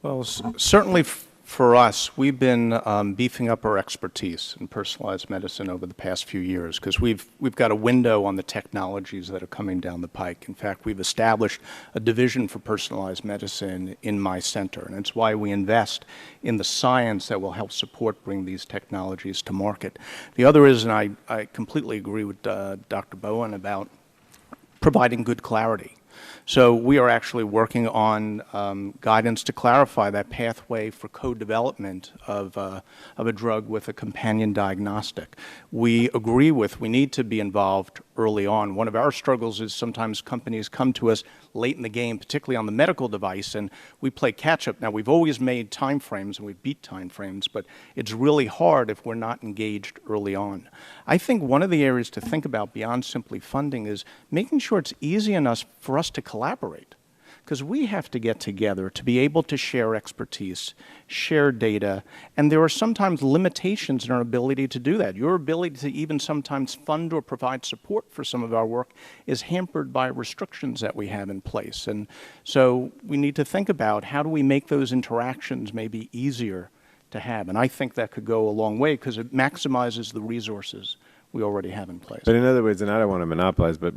Well, certainly for us, we've been beefing up our expertise in personalized medicine over the past few years, because we've got a window on the technologies that are coming down the pike. In fact, we've established a division for personalized medicine in my center, and it's why we invest in the science that will help support bring these technologies to market. The other is, and I completely agree with Dr. Bowen about providing good clarity. So we are actually working on guidance to clarify that pathway for co-development of a drug with a companion diagnostic. We agree we need to be involved early on. One of our struggles is sometimes companies come to us late in the game, particularly on the medical device, and we play catch-up. Now, we've always made time frames, and we beat time frames, but it's really hard if we're not engaged early on. I think one of the areas to think about beyond simply funding is making sure it's easy enough for us to collaborate, because we have to get together to be able to share expertise, share data, and there are sometimes limitations in our ability to do that. Your ability to even sometimes fund or provide support for some of our work is hampered by restrictions that we have in place. And so we need to think about how do we make those interactions maybe easier to have. And I think that could go a long way, because it maximizes the resources we already have in place. But in other words, and I don't want to monopolize, but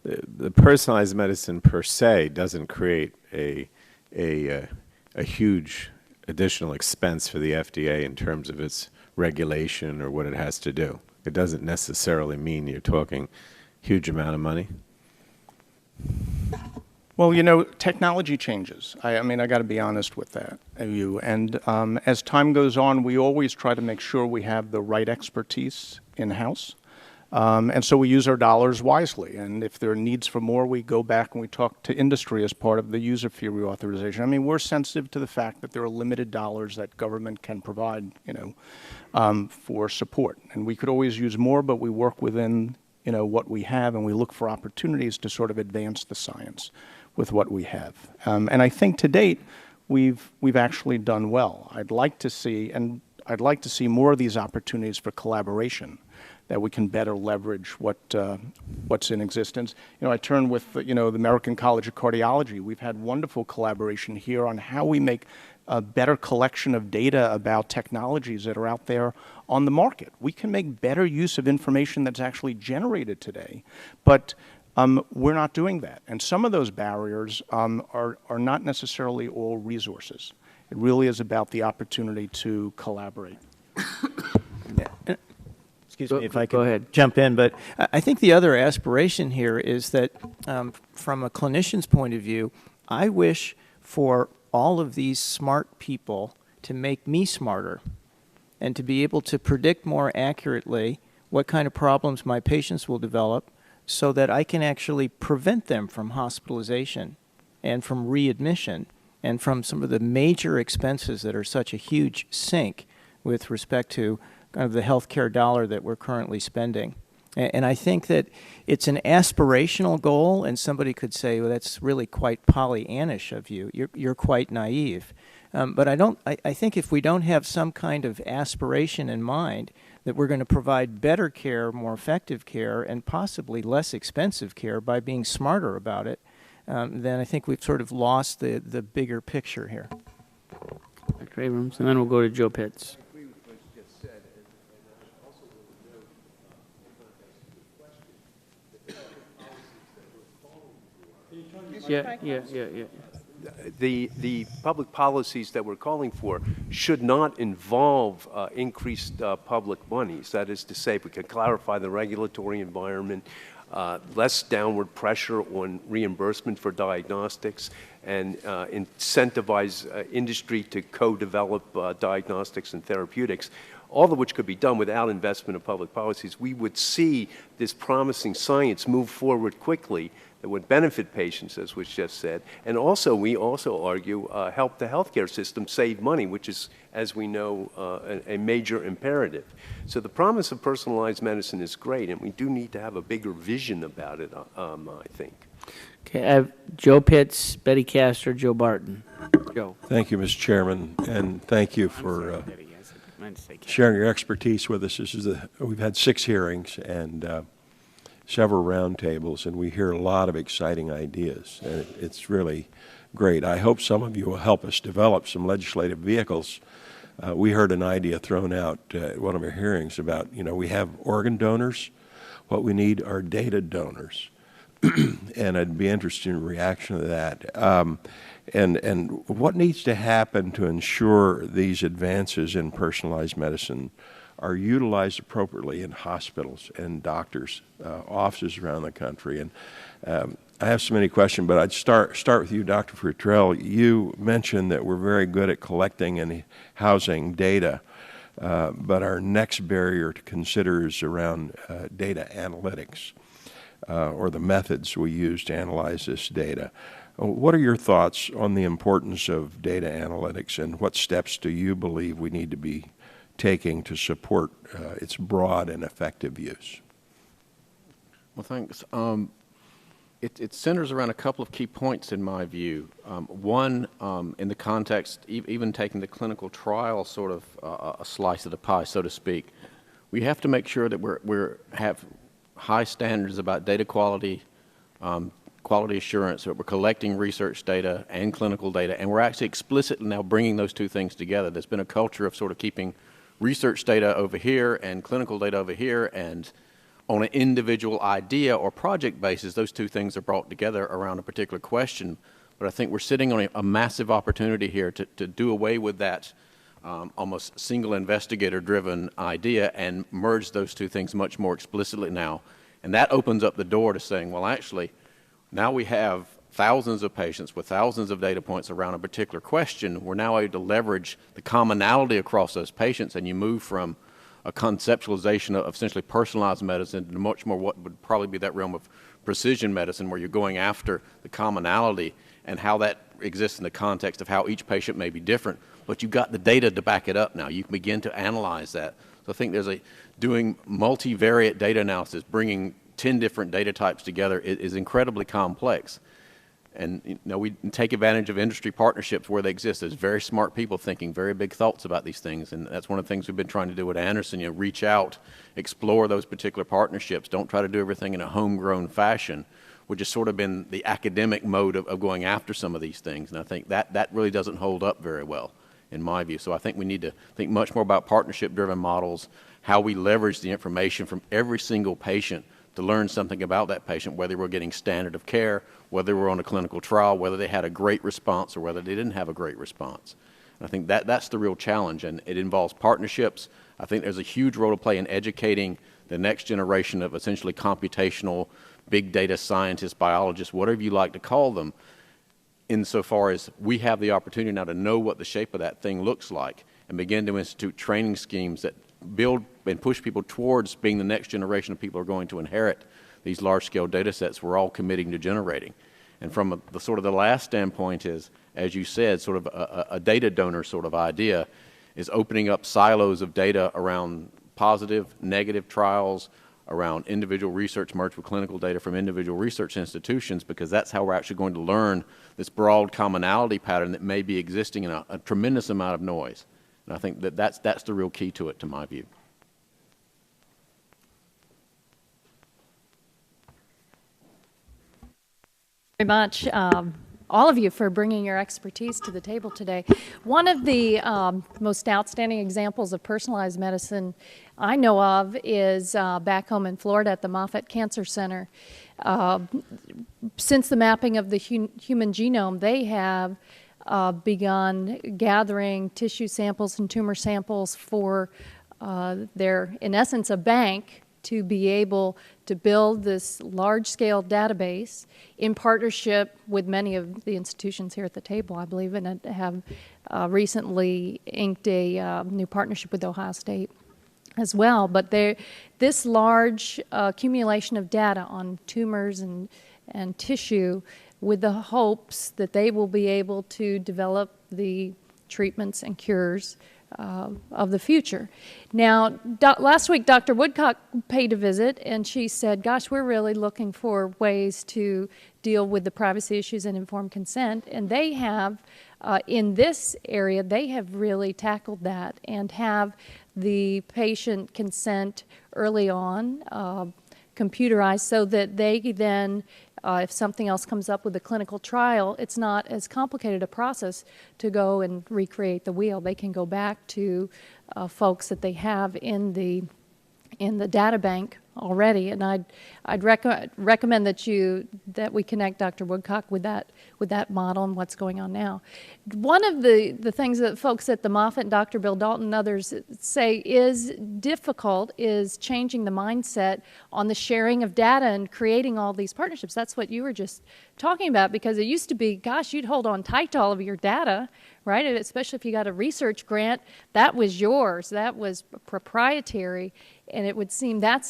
the personalized medicine per se doesn't create a huge additional expense for the FDA in terms of its regulation or what it has to do. It doesn't necessarily mean you're talking huge amount of money. Well, you know, technology changes. I mean, I got to be honest with that, And as time goes on, we always try to make sure we have the right expertise in-house. And so we use our dollars wisely. And if there are needs for more, we go back and we talk to industry as part of the user fee reauthorization. I mean, we're sensitive to the fact that there are limited dollars that government can provide, for support. And we could always use more, but we work within, what we have, and we look for opportunities to sort of advance the science with what we have. And I think to date, we've actually done well. I'd like to see more of these opportunities for collaboration, that we can better leverage what's in existence. I turn with the American College of Cardiology. We've had wonderful collaboration here on how we make a better collection of data about technologies that are out there on the market. We can make better use of information that's actually generated today, but we're not doing that. And some of those barriers are not necessarily all resources. It really is about the opportunity to collaborate. Excuse me if I could jump in, but I think the other aspiration here is that from a clinician's point of view, I wish for all of these smart people to make me smarter and to be able to predict more accurately what kind of problems my patients will develop so that I can actually prevent them from hospitalization and from readmission and from some of the major expenses that are such a huge sink with respect to kind of the healthcare dollar that we're currently spending. And I think that it's an aspirational goal, and somebody could say, well, that's really quite Pollyannish of you. You're quite naive. But I think if we don't have some kind of aspiration in mind that we're going to provide better care, more effective care, and possibly less expensive care by being smarter about it, then I think we've sort of lost the bigger picture here. Dr. Abrams, and then we'll go to Joe Pitts. Yeah. The public policies that we're calling for should not involve increased public monies. That is to say, if we can clarify the regulatory environment, less downward pressure on reimbursement for diagnostics, and incentivize industry to co-develop diagnostics and therapeutics, all of which could be done without investment of public policies, we would see this promising science move forward quickly that would benefit patients, as was just said. And also, we also argue, help the healthcare system save money, which is, as we know, a major imperative. So the promise of personalized medicine is great, and we do need to have a bigger vision about it, I think. Okay, I have Joe Pitts, Betty Castor, Joe Barton. Joe. Thank you, Mr. Chairman, and thank you for sharing your expertise with us. We've had 6 hearings and several roundtables, and we hear a lot of exciting ideas, and it's really great. I hope some of you will help us develop some legislative vehicles. We heard an idea thrown out at one of our hearings about, we have organ donors. What we need are data donors. And I'd be interested in reaction to that. And what needs to happen to ensure these advances in personalized medicine are utilized appropriately in hospitals and doctors' offices around the country? And I have so many questions, but I'd start with you, Dr. Futrell. You mentioned that we're very good at collecting and housing data, but our next barrier to consider is around data analytics, or the methods we use to analyze this data. What are your thoughts on the importance of data analytics, and what steps do you believe we need to be taking to support its broad and effective use? Well, thanks. It centers around a couple of key points in my view. One, in the context, even taking the clinical trial sort of a slice of the pie, so to speak, we have to make sure that we have high standards about data quality, quality assurance, that we're collecting research data and clinical data, and we're actually explicitly now bringing those two things together. There's been a culture of sort of keeping research data over here and clinical data over here, and on an individual idea or project basis, those two things are brought together around a particular question. But I think we're sitting on a massive opportunity here to do away with that almost single investigator-driven idea and merge those two things much more explicitly now. And that opens up the door to saying, well, actually, now we have thousands of patients with thousands of data points around a particular question, we're now able to leverage the commonality across those patients, and you move from a conceptualization of essentially personalized medicine to much more what would probably be that realm of precision medicine, where you're going after the commonality and how that exists in the context of how each patient may be different, but you've got the data to back it up now. You can begin to analyze that. So I think doing multivariate data analysis, bringing 10 different data types together is incredibly complex. And we take advantage of industry partnerships where they exist. There's very smart people thinking very big thoughts about these things, and that's one of the things we've been trying to do at Anderson. Reach out, explore those particular partnerships. Don't try to do everything in a homegrown fashion, which has sort of been the academic mode of going after some of these things. And I think that really doesn't hold up very well, in my view. So I think we need to think much more about partnership-driven models, how we leverage the information from every single patient to learn something about that patient, whether we're getting standard of care, whether we're on a clinical trial, whether they had a great response or whether they didn't have a great response. And I think that's the real challenge, and it involves partnerships. I think there's a huge role to play in educating the next generation of essentially computational, big data scientists, biologists, whatever you like to call them, insofar as we have the opportunity now to know what the shape of that thing looks like and begin to institute training schemes that build and push people towards being the next generation of people who are going to inherit these large-scale data sets we're all committing to generating. And from the last standpoint is, as you said, sort of a data donor sort of idea is opening up silos of data around positive, negative trials, around individual research merged with clinical data from individual research institutions, because that's how we're actually going to learn this broad commonality pattern that may be existing in a tremendous amount of noise. And I think that's the real key to it, to my view. Very much, all of you, for bringing your expertise to the table today. One of the most outstanding examples of personalized medicine I know of is back home in Florida at the Moffitt Cancer Center. Since the mapping of the human genome, they have begun gathering tissue samples and tumor samples for their, in essence, a bank to be able to build this large-scale database in partnership with many of the institutions here at the table, I believe, and have recently inked a new partnership with Ohio State as well. But this large accumulation of data on tumors and tissue, with the hopes that they will be able to develop the treatments and cures of the future. Now, last week, Dr. Woodcock paid a visit, and she said, gosh, we're really looking for ways to deal with the privacy issues and informed consent. And they have, in this area, they have really tackled that and have the patient consent early on computerized so that they then, if something else comes up with a clinical trial, it's not as complicated a process to go and recreate the wheel. They can go back to folks that they have in the data bank already, and I'd recommend that we connect Dr. Woodcock with that model and what's going on now. One of the things that folks at the Moffitt, Dr. Bill Dalton and others say is difficult is changing the mindset on the sharing of data and creating all these partnerships. That's what you were just talking about, because it used to be, gosh, you'd hold on tight to all of your data, right? And especially if you got a research grant, that was yours, that was proprietary. And it would seem that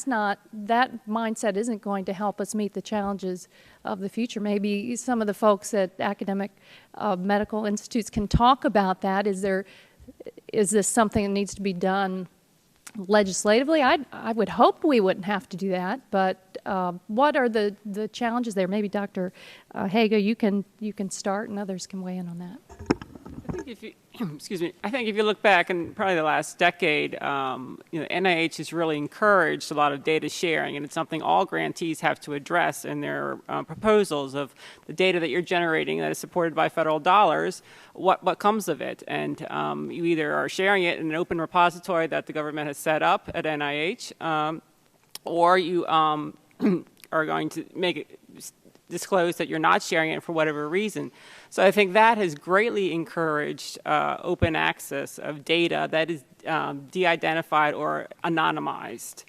mindset isn't going to help us meet the challenges of the future. Maybe some of the folks at academic medical institutes can talk about that. Is this something that needs to be done legislatively? I would hope we wouldn't have to do that, but what are the challenges there? Maybe Dr. Haga, you can start, and others can weigh in on that. I think if you, excuse me, I think if you look back in probably the last decade, NIH has really encouraged a lot of data sharing, and it's something all grantees have to address in their proposals of the data that you're generating that is supported by federal dollars, what comes of it. And you either are sharing it in an open repository that the government has set up at NIH, or you are going to make it disclose that you're not sharing it for whatever reason. So I think that has greatly encouraged open access of data that is de-identified or anonymized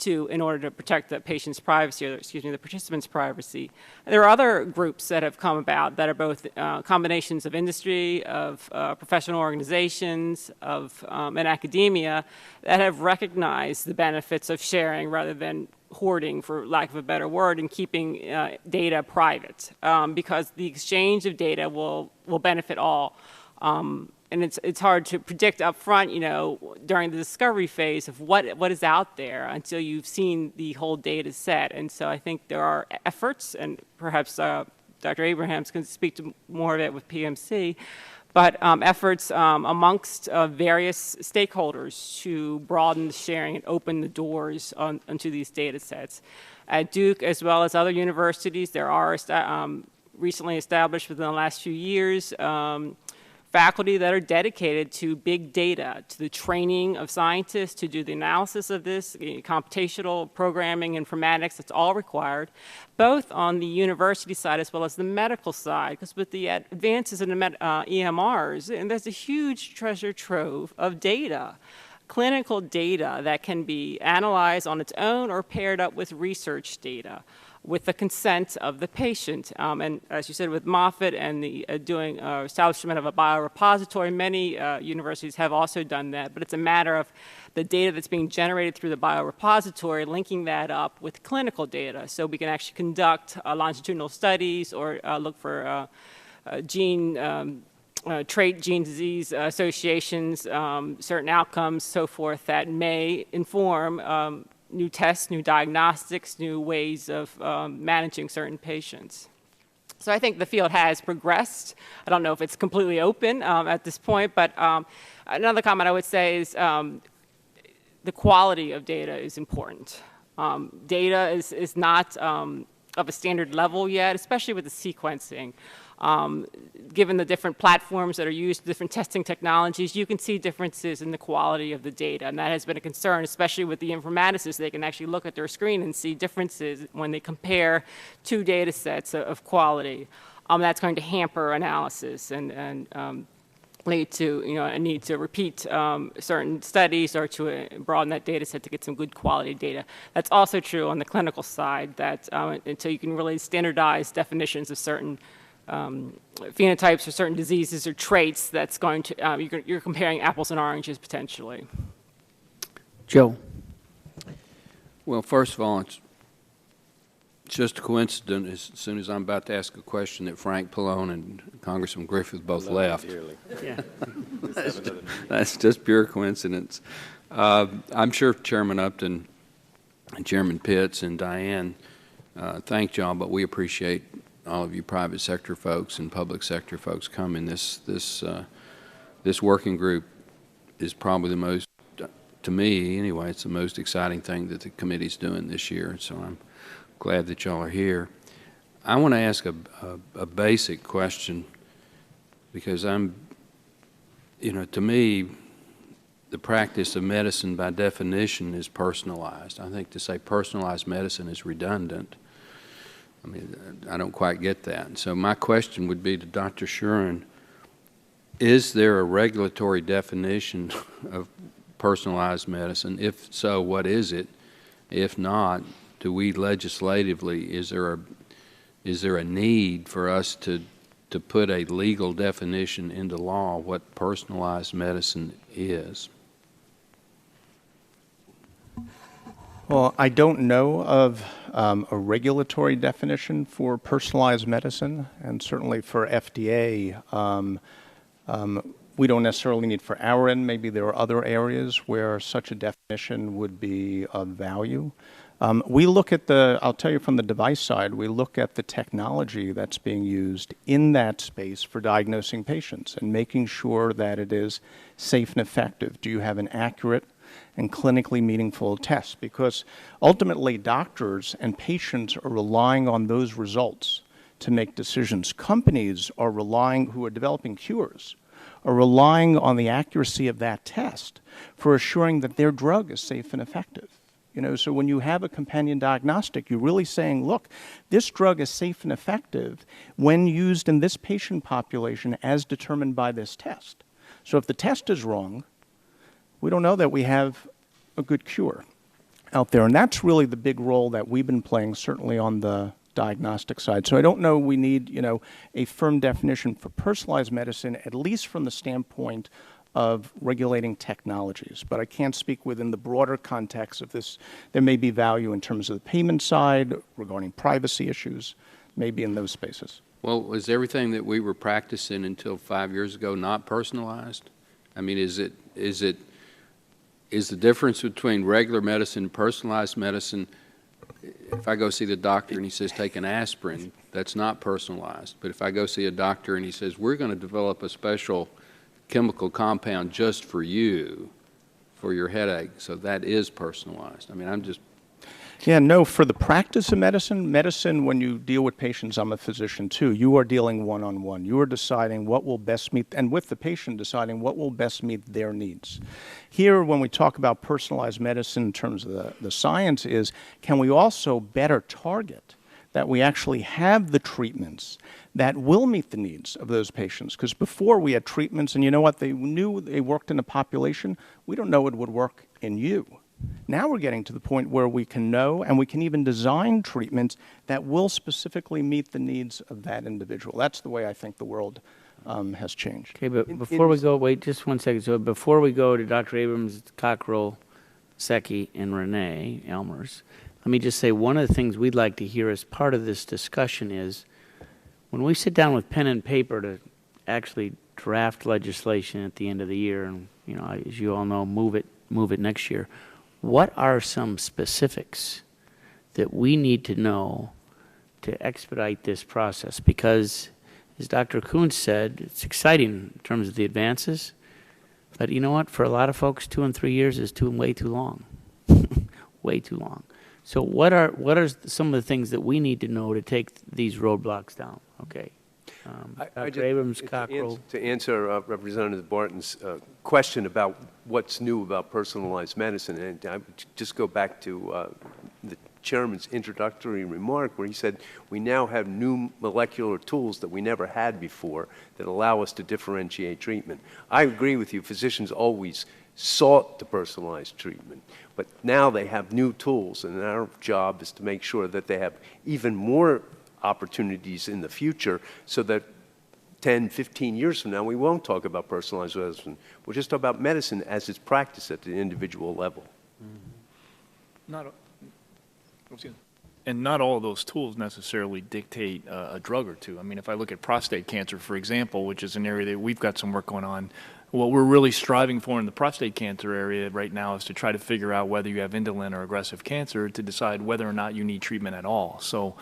in order to protect the patient's privacy, or excuse me, the participant's privacy. There are other groups that have come about that are both combinations of industry, of professional organizations, of and academia that have recognized the benefits of sharing rather than hoarding, for lack of a better word, and keeping data private, because the exchange of data will benefit all. And it's hard to predict up front, you know, during the discovery phase of what is out there until you've seen the whole data set. And so I think there are efforts, and perhaps Dr. Abrahams can speak to more of it with PMC, but efforts amongst various stakeholders to broaden the sharing and open the doors onto these data sets. At Duke, as well as other universities, there are recently established within the last few years faculty that are dedicated to big data, to the training of scientists to do the analysis of this, computational programming, informatics, it's all required, both on the university side as well as the medical side, because with the advances in the EMRs, and there's a huge treasure trove of data, clinical data that can be analyzed on its own or paired up with research data, with the consent of the patient. And as you said, with Moffitt and the establishment of a biorepository, many universities have also done that, but it's a matter of the data that's being generated through the biorepository, linking that up with clinical data, so we can actually conduct longitudinal studies or look for trait gene disease associations, certain outcomes, so forth, that may inform new tests, new diagnostics, new ways of managing certain patients. So I think the field has progressed. I don't know if it's completely open at this point, but another comment I would say is the quality of data is important. Data is not of a standard level yet, especially with the sequencing. Given the different platforms that are used, different testing technologies, you can see differences in the quality of the data, and that has been a concern, especially with the informaticists. They can actually look at their screen and see differences when they compare two data sets of quality. That's going to hamper analysis and lead to a need to repeat certain studies or to broaden that data set to get some good quality data. That's also true on the clinical side, that until you can really standardize definitions of certain phenotypes or certain diseases or traits, that's going to, you're comparing apples and oranges potentially. Joe. Well, first of all, it's just a coincidence, as soon as I'm about to ask a question, that Frank Pallone and Congressman Griffith both left. Yeah. That's just pure coincidence. I'm sure Chairman Upton and Chairman Pitts and Diane thank y'all, but we appreciate all of you private sector folks and public sector folks coming. This working group is probably the most, to me anyway, it's the most exciting thing that the committee's doing this year, so I'm glad that y'all are here. I want to ask a basic question, because to me, the practice of medicine by definition is personalized. I think to say personalized medicine is redundant. I mean, I don't quite get that. So my question would be to Dr. Shuren, is there a regulatory definition of personalized medicine? If so, what is it? If not, do we legislatively, is there a need for us to put a legal definition into law what personalized medicine is? Well, I don't know of a regulatory definition for personalized medicine, and certainly for FDA, we don't necessarily need for our end. Maybe there are other areas where such a definition would be of value. We look at I'll tell you from the device side, we look at the technology that's being used in that space for diagnosing patients and making sure that it is safe and effective. Do you have an accurate and clinically meaningful test? Because ultimately doctors and patients are relying on those results to make decisions. Companies are who are developing cures, are relying on the accuracy of that test for assuring that their drug is safe and effective. So when you have a companion diagnostic, you're really saying, look, this drug is safe and effective when used in this patient population as determined by this test. So if the test is wrong, we don't know that we have a good cure. out there. And that's really the big role that we've been playing, certainly on the diagnostic side. So I don't know we need, a firm definition for personalized medicine, at least from the standpoint of regulating technologies. But I can't speak within the broader context of this. There may be value in terms of the payment side, regarding privacy issues, maybe in those spaces. Well, was everything that we were practicing until 5 years ago not personalized? I mean, is the difference between regular medicine and personalized medicine? If I go see the doctor and he says take an aspirin, that's not personalized. But if I go see a doctor and he says we're going to develop a special chemical compound just for you, for your headache, so that is personalized. I mean, I'm just... Yeah, no, for the practice of medicine, when you deal with patients, I'm a physician too, you are dealing one-on-one. You are deciding what will best meet, and with the patient deciding what will best meet their needs. Here, when we talk about personalized medicine in terms of the science is, can we also better target that we actually have the treatments that will meet the needs of those patients? Because before we had treatments, and you know what, they knew they worked in a population, we don't know it would work in you. Now we're getting to the point where we can know, and we can even design treatments that will specifically meet the needs of that individual. That's the way I think the world has changed. Okay, but before we go, wait just one second. So before we go to Dr. Abrams, Cockrell, Secchi, and Renee Elmers, let me just say one of the things we'd like to hear as part of this discussion is when we sit down with pen and paper to actually draft legislation at the end of the year, and as you all know, move it next year. What are some specifics that we need to know to expedite this process? Because, as Dr. Kuhn said, it's exciting in terms of the advances, but you know what? For a lot of folks, 2 and 3 years is way too long, way too long. So what are some of the things that we need to know to take these roadblocks down? Okay. Dr. Abrams, Cockrell. To answer Representative Barton's question about what's new about personalized medicine, and I would just go back to the chairman's introductory remark where he said we now have new molecular tools that we never had before that allow us to differentiate treatment. I agree with you. Physicians always sought to personalize treatment, but now they have new tools, and our job is to make sure that they have even more opportunities in the future so that 10, 15 years from now, we won't talk about personalized medicine. We'll just talk about medicine as it's practiced at the individual level. And not all of those tools necessarily dictate a drug or two. I mean, if I look at prostate cancer, for example, which is an area that we've got some work going on, what we're really striving for in the prostate cancer area right now is to try to figure out whether you have indolent or aggressive cancer to decide whether or not you need treatment at all. So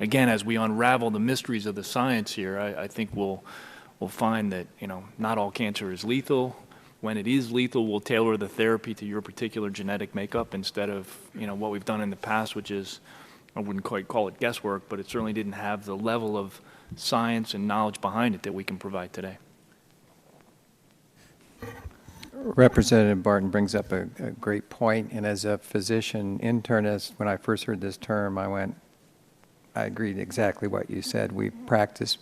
again, as we unravel the mysteries of the science here, I think we'll find that not all cancer is lethal. When it is lethal, we'll tailor the therapy to your particular genetic makeup instead of what we've done in the past, which is, I wouldn't quite call it guesswork, but it certainly didn't have the level of science and knowledge behind it that we can provide today. Representative Barton brings up a great point, and as a physician internist, when I first heard this term, I agreed exactly what you said. We've practiced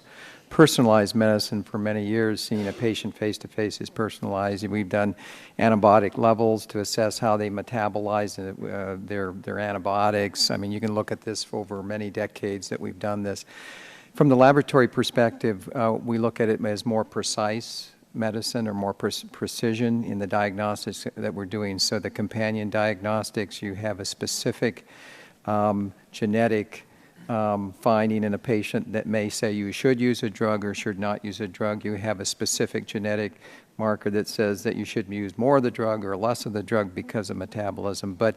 personalized medicine for many years. Seeing a patient face-to-face is personalized. We've done antibiotic levels to assess how they metabolize their antibiotics. I mean, you can look at this for over many decades that we've done this. From the laboratory perspective, we look at it as more precise medicine or more precision in the diagnostics that we're doing. So the companion diagnostics, you have a specific genetic finding in a patient that may say you should use a drug or should not use a drug. You have a specific genetic marker that says that you should use more of the drug or less of the drug because of metabolism. But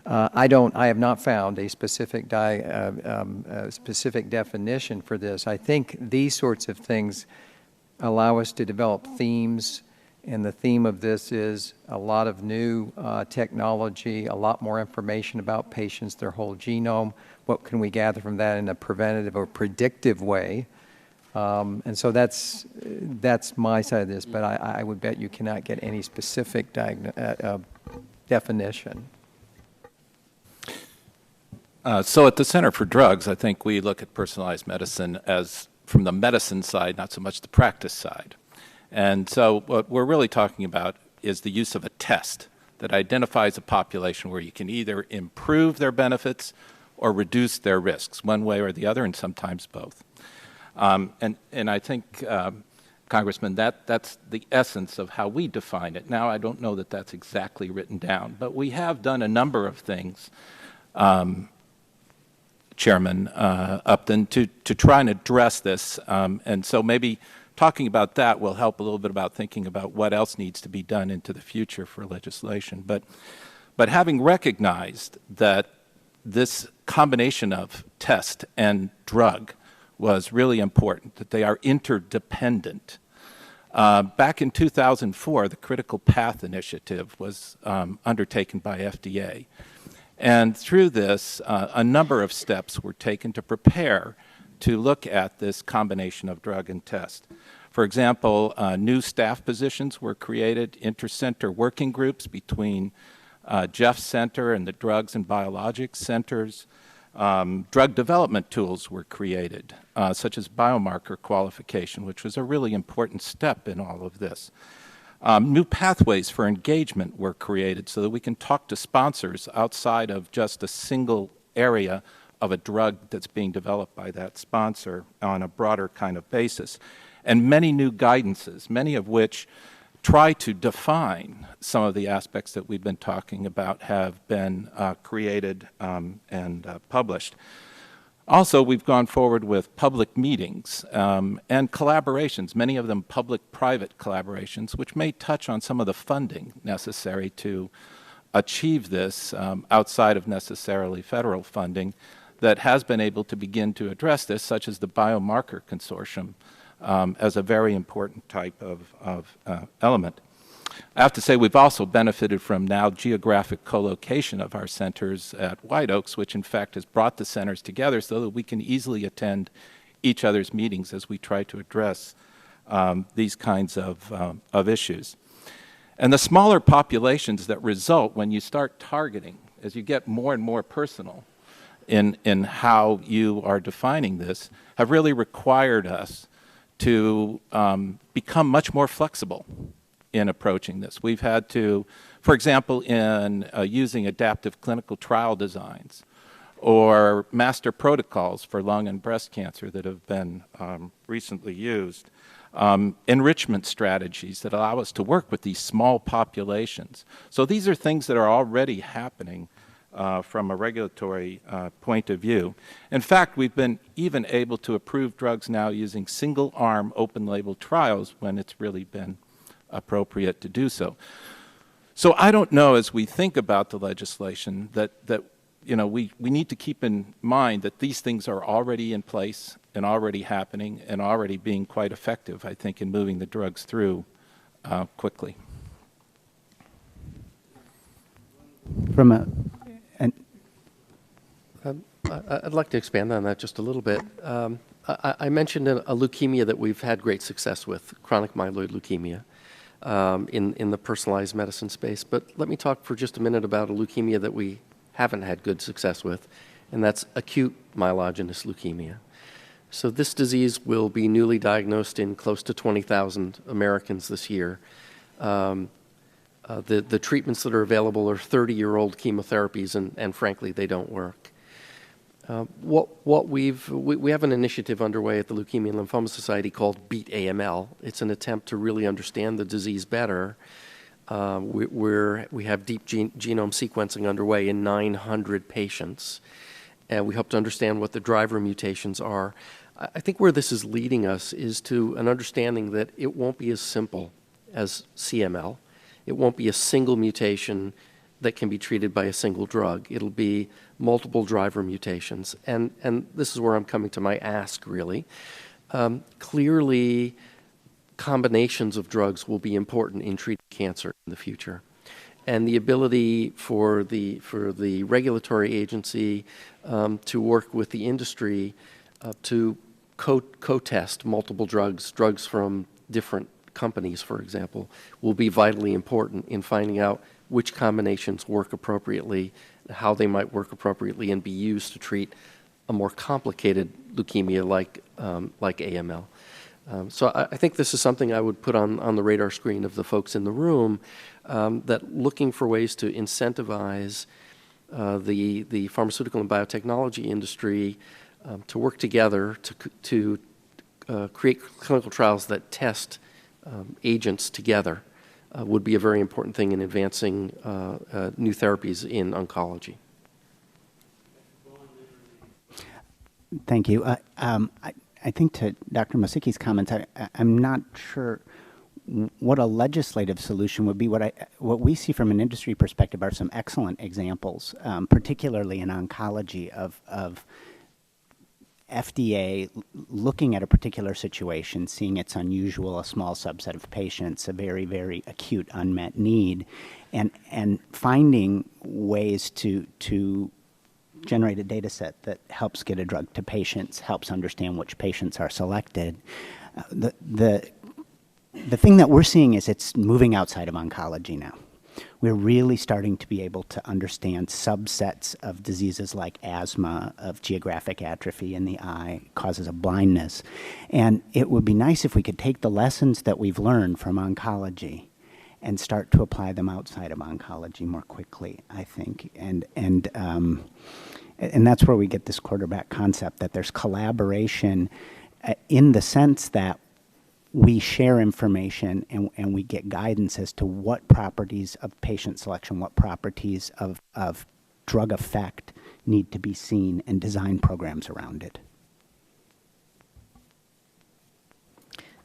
I have not found a specific definition for this. I think these sorts of things allow us to develop themes, and the theme of this is a lot of new technology, a lot more information about patients, their whole genome. What can we gather from that in a preventative or predictive way? And so that's my side of this, but I would bet you cannot get any specific definition. So at the Center for Drugs, I think we look at personalized medicine as from the medicine side, not so much the practice side. And so what we're really talking about is the use of a test that identifies a population where you can either improve their benefits or reduce their risks, one way or the other, and sometimes both. And I think, Congressman, that's the essence of how we define it. Now, I don't know that that's exactly written down, but we have done a number of things, Chairman Upton, to try and address this. And so maybe talking about that will help a little bit about thinking about what else needs to be done into the future for legislation. But having recognized that this combination of test and drug was really important, that they are interdependent. Back in 2004, the Critical Path Initiative was undertaken by FDA. And through this, a number of steps were taken to prepare to look at this combination of drug and test. For example, new staff positions were created, inter-center working groups between Jeff's center and the drugs and biologics centers. Drug development tools were created, such as biomarker qualification, which was a really important step in all of this. New pathways for engagement were created so that we can talk to sponsors outside of just a single area of a drug that's being developed by that sponsor on a broader kind of basis. And many new guidances, many of which try to define some of the aspects that we've been talking about, have been created and published. Also, we've gone forward with public meetings and collaborations, many of them public-private collaborations, which may touch on some of the funding necessary to achieve this outside of necessarily federal funding that has been able to begin to address this, such as the Biomarker Consortium, as a very important type of element. I have to say we've also benefited from now geographic co-location of our centers at White Oaks, which in fact has brought the centers together so that we can easily attend each other's meetings as we try to address these kinds of issues. And the smaller populations that result when you start targeting, as you get more and more personal in how you are defining this, have really required us to become much more flexible in approaching this. We've had to, for example, in using adaptive clinical trial designs or master protocols for lung and breast cancer that have been recently used, enrichment strategies that allow us to work with these small populations. So these are things that are already happening from a regulatory point of view. In fact, we've been even able to approve drugs now using single-arm open-label trials when it's really been appropriate to do so. So I don't know, as we think about the legislation, that you know, we need to keep in mind that these things are already in place and already happening and already being quite effective, I think, in moving the drugs through quickly. I'd like to expand on that just a little bit. I mentioned a leukemia that we've had great success with, chronic myeloid leukemia, in the personalized medicine space. But let me talk for just a minute about a leukemia that we haven't had good success with, and that's acute myelogenous leukemia. So this disease will be newly diagnosed in close to 20,000 Americans this year. The treatments that are available are 30-year-old chemotherapies, and frankly, they don't work. We have an initiative underway at the Leukemia and Lymphoma Society called Beat AML. It's an attempt to really understand the disease better. We have deep genome sequencing underway in 900 patients, and we hope to understand what the driver mutations are. I think where this is leading us is to an understanding that it won't be as simple as CML. It won't be a single mutation that can be treated by a single drug. It'll be multiple driver mutations. And this is where I'm coming to my ask, really. Clearly, combinations of drugs will be important in treating cancer in the future. And the ability for the regulatory agency to work with the industry to co-test multiple drugs from different companies, for example, will be vitally important in finding out which combinations work appropriately, how they might work appropriately and be used to treat a more complicated leukemia like AML. So I think this is something I would put on the radar screen of the folks in the room. that looking for ways to incentivize the pharmaceutical and biotechnology industry to work together to create clinical trials that test agents together would be a very important thing in advancing new therapies in oncology. Thank you. I think to Dr. Mosicki's comments, I'm not sure what a legislative solution would be. What we see from an industry perspective are some excellent examples, particularly in oncology, of FDA looking at a particular situation, seeing it's unusual, a small subset of patients, a very, very acute unmet need, and finding ways to generate a data set that helps get a drug to patients, helps understand which patients are selected. The thing that we're seeing is it's moving outside of oncology now. We're really starting to be able to understand subsets of diseases like asthma, of geographic atrophy in the eye, causes of blindness. And it would be nice if we could take the lessons that we've learned from oncology and start to apply them outside of oncology more quickly, I think. And that's where we get this quarterback concept, that there's collaboration in the sense that we share information and we get guidance as to what properties of patient selection, what properties of drug effect need to be seen, and design programs around it.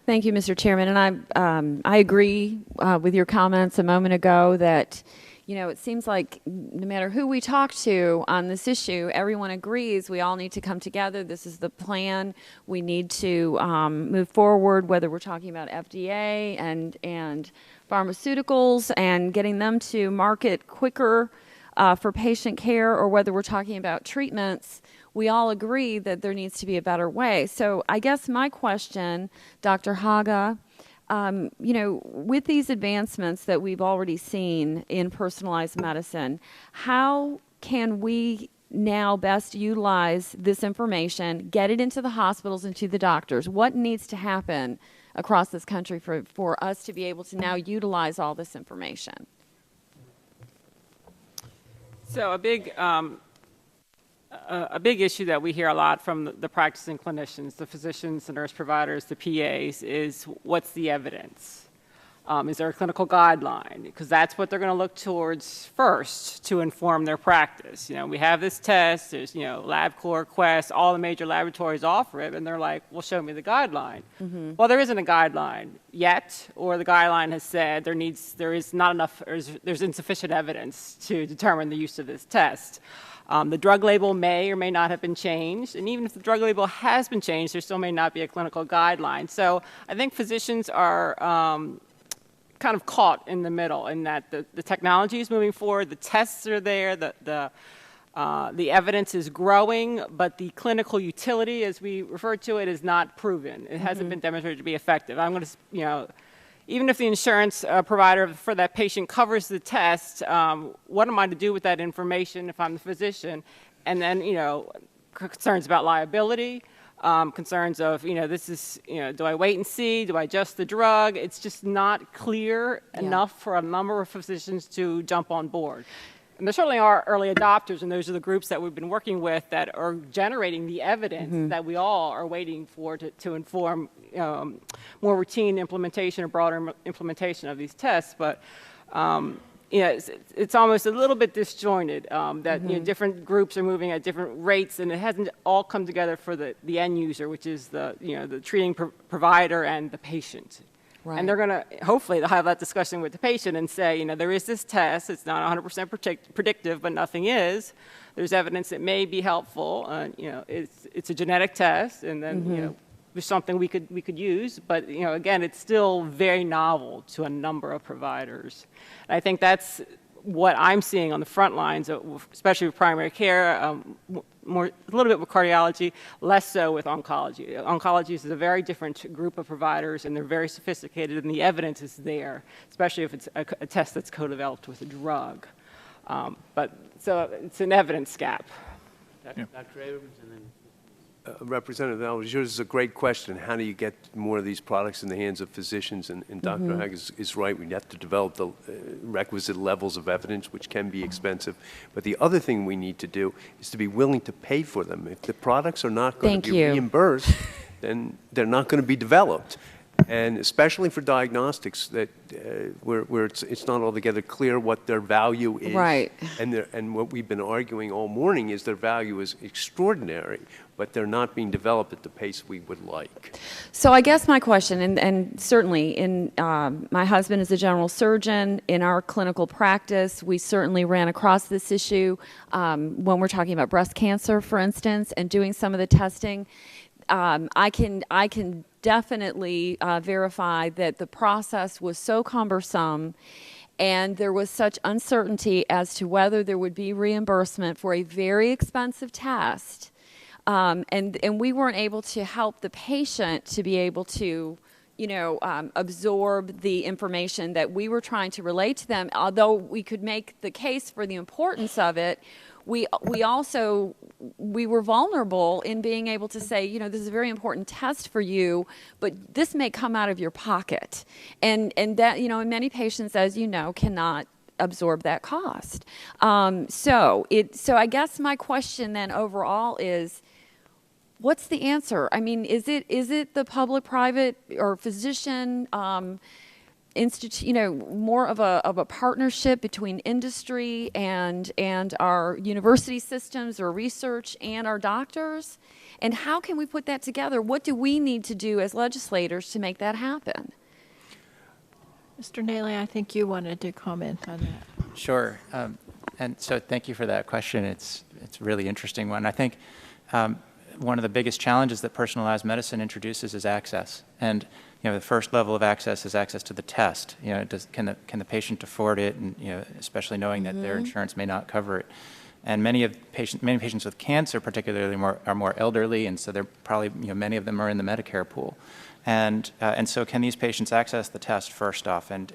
Thank you, Mr. Chairman. And I agree with your comments a moment ago that, it seems like no matter who we talk to on this issue, everyone agrees we all need to come together. This is the plan. We need to move forward, whether we're talking about FDA and pharmaceuticals and getting them to market quicker for patient care, or whether we're talking about treatments. We all agree that there needs to be a better way. So I guess my question, Dr. Haga, with these advancements that we've already seen in personalized medicine, how can we now best utilize this information, get it into the hospitals and to the doctors? What needs to happen across this country for us to be able to now utilize all this information? So a big issue that we hear a lot from the practicing clinicians, the physicians, the nurse providers, the PAs, is what's the evidence? Is there a clinical guideline? Because that's what they're going to look towards first to inform their practice. We have this test, there's, LabCorp, Quest, all the major laboratories offer it, and they're like, well, show me the guideline. Mm-hmm. Well, there isn't a guideline yet, or the guideline has said there's insufficient evidence to determine the use of this test. The drug label may or may not have been changed, and even if the drug label has been changed, there still may not be a clinical guideline. So I think physicians are kind of caught in the middle in that the technology is moving forward, the tests are there, the evidence is growing, but the clinical utility, as we refer to it, is not proven. It hasn't been demonstrated to be effective. I'm going to, even if the insurance provider for that patient covers the test, what am I to do with that information if I'm the physician? And then, concerns about liability, concerns of, this is, do I wait and see? Do I adjust the drug? It's just not clear enough for a number of physicians to jump on board. And there certainly are early adopters, and those are the groups that we've been working with that are generating the evidence that we all are waiting for to inform more routine implementation or broader implementation of these tests. But it's almost a little bit disjointed that different groups are moving at different rates, and it hasn't all come together for the end user, which is the treating provider and the patient. Right. And they're going to, hopefully, they'll have that discussion with the patient and say, there is this test. It's not 100% predictive, but nothing is. There's evidence it may be helpful. It's a genetic test, and then, there's something we could use. But, again, it's still very novel to a number of providers. And I think that's what I'm seeing on the front lines, especially with primary care, a little bit with cardiology, less so with oncology. Oncology is a very different group of providers, and they're very sophisticated, and the evidence is there, especially if it's a test that's co-developed with a drug. So it's an evidence gap. Dr. Abrams, and then. Representative Alvarez, yours is a great question. How do you get more of these products in the hands of physicians? And Dr. Hag is right. We have to develop the requisite levels of evidence, which can be expensive. But the other thing we need to do is to be willing to pay for them. If the products are not going to be reimbursed, then they're not going to be developed. And especially for diagnostics, that where it's not altogether clear what their value is. Right. And what we've been arguing all morning is their value is extraordinary, but they're not being developed at the pace we would like. So I guess my question, and certainly my husband is a general surgeon. In our clinical practice, we certainly ran across this issue when we're talking about breast cancer, for instance, and doing some of the testing. I can definitely verify that the process was so cumbersome and there was such uncertainty as to whether there would be reimbursement for a very expensive test. And we weren't able to help the patient to be able to, absorb the information that we were trying to relay to them. Although we could make the case for the importance of it, we were vulnerable in being able to say, this is a very important test for you, but this may come out of your pocket. And that, and many patients, as you know, cannot absorb that cost. So I guess my question then overall is, what's the answer? I mean, is it the public-private or physician more of a partnership between industry and our university systems or research and our doctors? And how can we put that together? What do we need to do as legislators to make that happen? Mr. Naley, I think you wanted to comment on that. Sure. And so thank you for that question. It's a really interesting one. I think one of the biggest challenges that personalized medicine introduces is access. And the first level of access is access to the test. Can the patient afford it? And especially knowing that their insurance may not cover it. And many patients with cancer, particularly, are more elderly, and so they're probably many of them are in the Medicare pool. And so can these patients access the test first off? And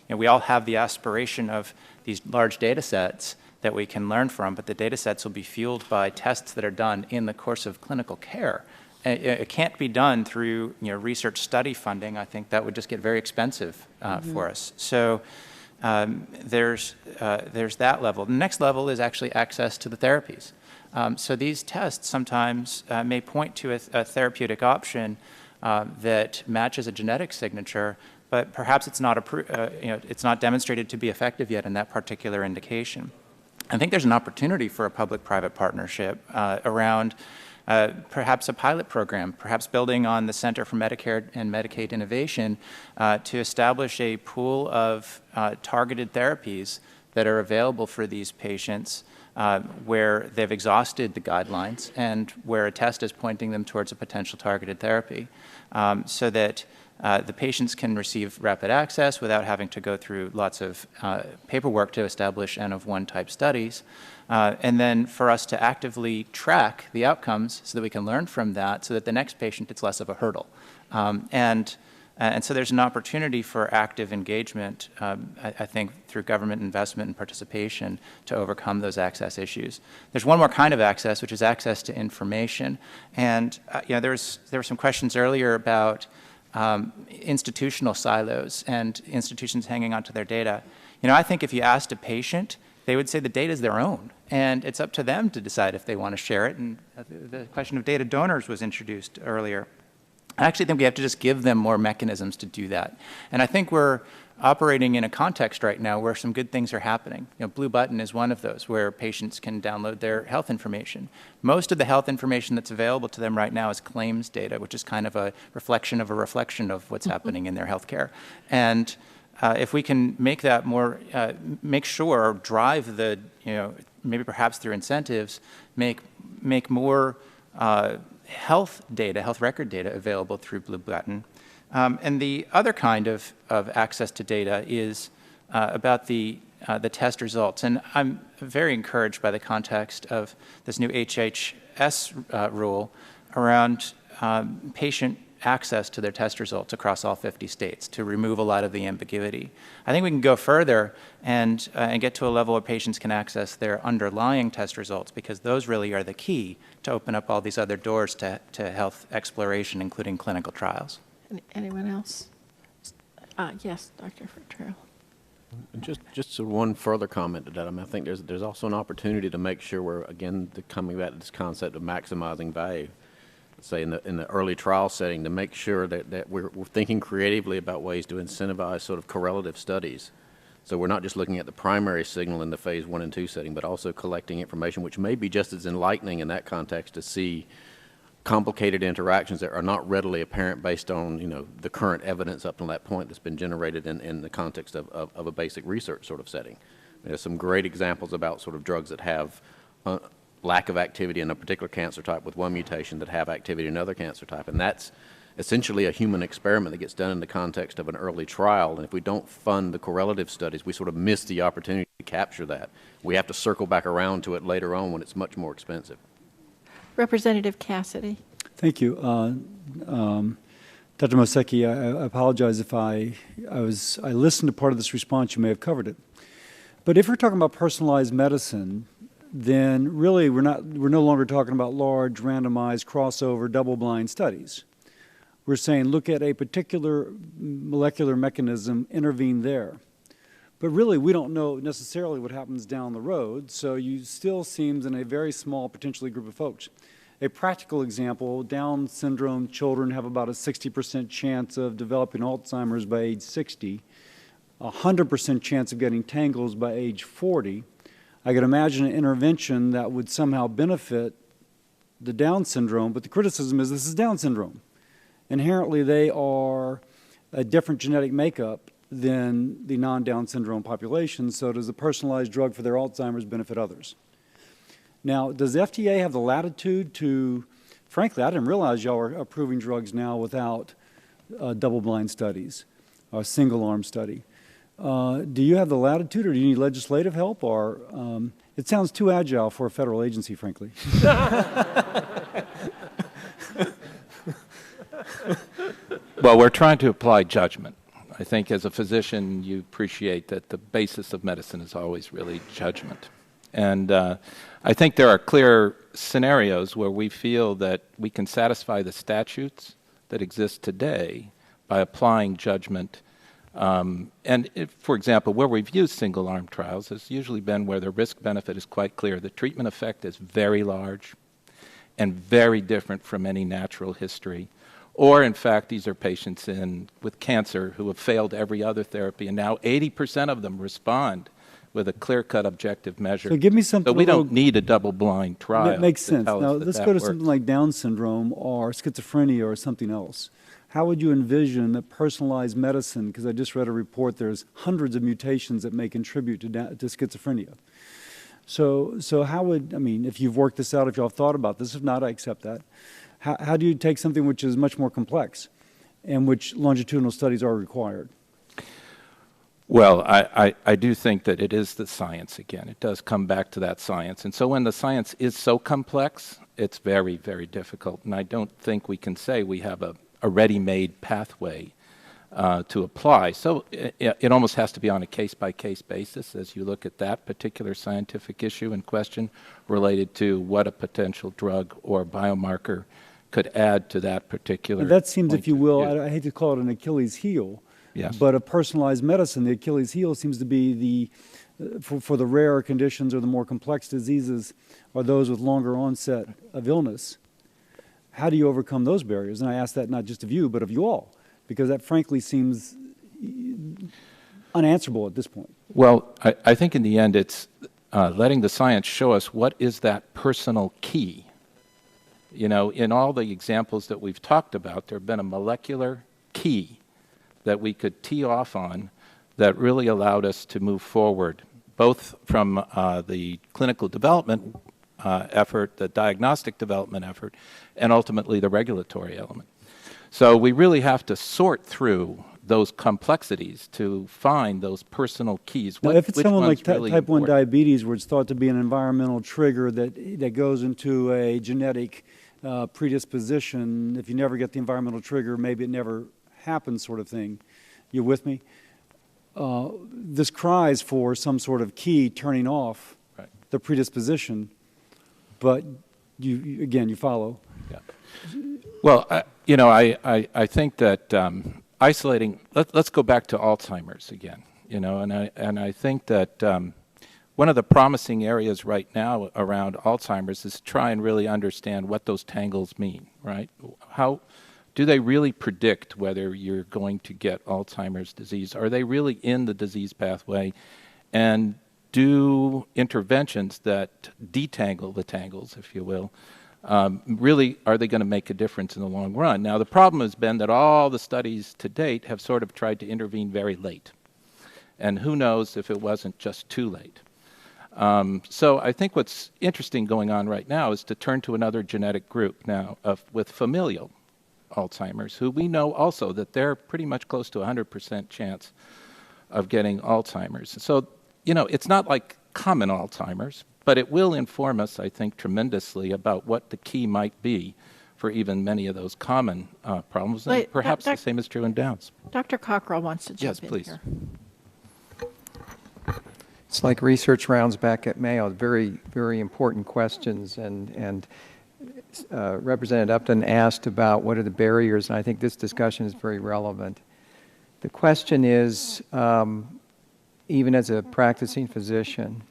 we all have the aspiration of these large data sets that we can learn from, but the data sets will be fueled by tests that are done in the course of clinical care. It can't be done through research study funding. I think that would just get very expensive for us. So there's that level. The next level is actually access to the therapies. So these tests sometimes may point to a therapeutic option that matches a genetic signature, but perhaps it's not it's not demonstrated to be effective yet in that particular indication. I think there's an opportunity for a public-private partnership around perhaps a pilot program, perhaps building on the Center for Medicare and Medicaid Innovation to establish a pool of targeted therapies that are available for these patients where they've exhausted the guidelines and where a test is pointing them towards a potential targeted therapy so that the patients can receive rapid access without having to go through lots of paperwork to establish N-of-1 type studies. And then for us to actively track the outcomes so that we can learn from that so that the next patient, it's less of a hurdle. And so there's an opportunity for active engagement, I think, through government investment and participation to overcome those access issues. There's one more kind of access, which is access to information. And there were some questions earlier about institutional silos and institutions hanging onto their data. I think if you asked a patient, they would say the data is their own, and it's up to them to decide if they want to share it. And the question of data donors was introduced earlier. I actually think we have to just give them more mechanisms to do that. And I think we're operating in a context right now where some good things are happening. Blue Button is one of those where patients can download their health information. Most of the health information that's available to them right now is claims data, which is kind of a reflection of what's happening in their health care. And if we can make that more, make sure, drive the, maybe perhaps through incentives, make more health data, health record data available through Blue Button. And the other kind of access to data is about the test results. And I'm very encouraged by the context of this new HHS rule around patient access to their test results across all 50 states to remove a lot of the ambiguity. I think we can go further and get to a level where patients can access their underlying test results, because those really are the key to open up all these other doors to health exploration, including clinical trials. Anyone else? Yes, Dr. Fertrell. Just sort of one further comment to that. I mean, I think there's also an opportunity to make sure we're, again, coming back to this concept of maximizing value. Say in the early trial setting, to make sure that we're thinking creatively about ways to incentivize sort of correlative studies. So we're not just looking at the primary signal in the phase 1 and 2 setting, but also collecting information which may be just as enlightening in that context to see complicated interactions that are not readily apparent based on, you know, the current evidence up to that point that's been generated in the context of a basic research sort of setting. There's some great examples about sort of drugs that have lack of activity in a particular cancer type with one mutation that have activity in another cancer type. And that's essentially a human experiment that gets done in the context of an early trial. And if we don't fund the correlative studies, we sort of miss the opportunity to capture that. We have to circle back around to it later on when it's much more expensive. Representative Cassidy. Thank you. Dr. Mosecki, I apologize if I listened to part of this response, you may have covered it. But if we're talking about personalized medicine, then really we're no longer talking about large, randomized, crossover, double-blind studies. We're saying look at a particular molecular mechanism, intervene there. But really, we don't know necessarily what happens down the road, so you still seems in a very small, potentially, group of folks. A practical example, Down syndrome children have about a 60% chance of developing Alzheimer's by age 60, 100% chance of getting tangles by age 40. I could imagine an intervention that would somehow benefit the Down syndrome, but the criticism is this is Down syndrome. Inherently, they are a different genetic makeup than the non-Down syndrome population, so does a personalized drug for their Alzheimer's benefit others? Now, does the FDA have the latitude to, frankly, I didn't realize y'all are approving drugs now without double-blind studies, or a single-arm study. Do you have the latitude, or do you need legislative help, or it sounds too agile for a federal agency, frankly. Well, we're trying to apply judgment. I think as a physician, you appreciate that the basis of medicine is always really judgment. And I think there are clear scenarios where we feel that we can satisfy the statutes that exist today by applying judgment. And if, for example, where we've used single-arm trials has usually been where the risk-benefit is quite clear. The treatment effect is very large and very different from any natural history. Or, in fact, these are patients with cancer who have failed every other therapy, and now 80% of them respond with a clear-cut objective measure. So give me something. So we don't need a double-blind trial. That makes sense. Now, let's go to something like Down syndrome or schizophrenia or something else. How would you envision that personalized medicine, because I just read a report, there's hundreds of mutations that may contribute to schizophrenia. So how would, I mean, if you've worked this out, if y'all have thought about this, if not, I accept that. How do you take something which is much more complex and which longitudinal studies are required? Well, I do think that it is the science again. It does come back to that science. And so when the science is so complex, it's very, very difficult. And I don't think we can say we have a ready-made pathway to apply. So it almost has to be on a case-by-case basis as you look at that particular scientific issue in question related to what a potential drug or biomarker could add to that particular. That seems, if you will, I hate to call it an Achilles heel, yes, but a personalized medicine, the Achilles heel seems to be for the rarer conditions or the more complex diseases or those with longer onset of illness. How do you overcome those barriers? And I ask that not just of you, but of you all, because that frankly seems unanswerable at this point. Well, I think in the end it's letting the science show us what is that personal key. You know, in all the examples that we've talked about, there have been a molecular key that we could tee off on that really allowed us to move forward, both from the clinical development effort, the diagnostic development effort, and ultimately the regulatory element. So we really have to sort through those complexities to find those personal keys. Now, if it's someone like type 1 diabetes, where it's thought to be an environmental trigger that goes into a genetic predisposition. If you never get the environmental trigger, maybe it never happens, sort of thing. You with me? This cries for some sort of key turning off the predisposition, but you follow. Yeah. Well, I think that isolating. Let's go back to Alzheimer's again. And I think that one of the promising areas right now around Alzheimer's is to try and really understand what those tangles mean. Right? How do they really predict whether you're going to get Alzheimer's disease? Are they really in the disease pathway? And do interventions that detangle the tangles, if you will, really, are they going to make a difference in the long run? Now, the problem has been that all the studies to date have sort of tried to intervene very late. And who knows if it wasn't just too late. So I think what's interesting going on right now is to turn to another genetic group now with familial Alzheimer's, who we know also that they're pretty much close to 100% chance of getting Alzheimer's. So, it's not like common Alzheimer's, but it will inform us, I think, tremendously about what the key might be for even many of those common problems. And Wait, perhaps the same is true in Downs. Dr. Cockrell wants to jump Yes, in please. here. It's like research rounds back at Mayo, very, very important questions. And Representative Upton asked about what are the barriers, and I think this discussion is very relevant. The question is, even as a practicing physician,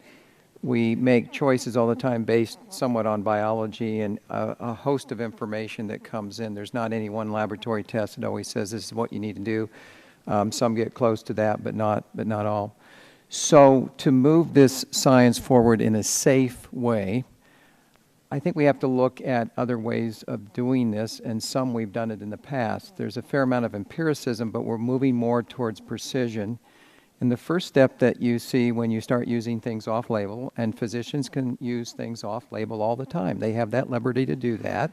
we make choices all the time based somewhat on biology and a host of information that comes in. There's not any one laboratory test that always says this is what you need to do. Some get close to that, but not all. So to move this science forward in a safe way, I think we have to look at other ways of doing this, and some we've done it in the past. There's a fair amount of empiricism, but we're moving more towards precision. And the first step that you see when you start using things off-label, and physicians can use things off-label all the time. They have that liberty to do that.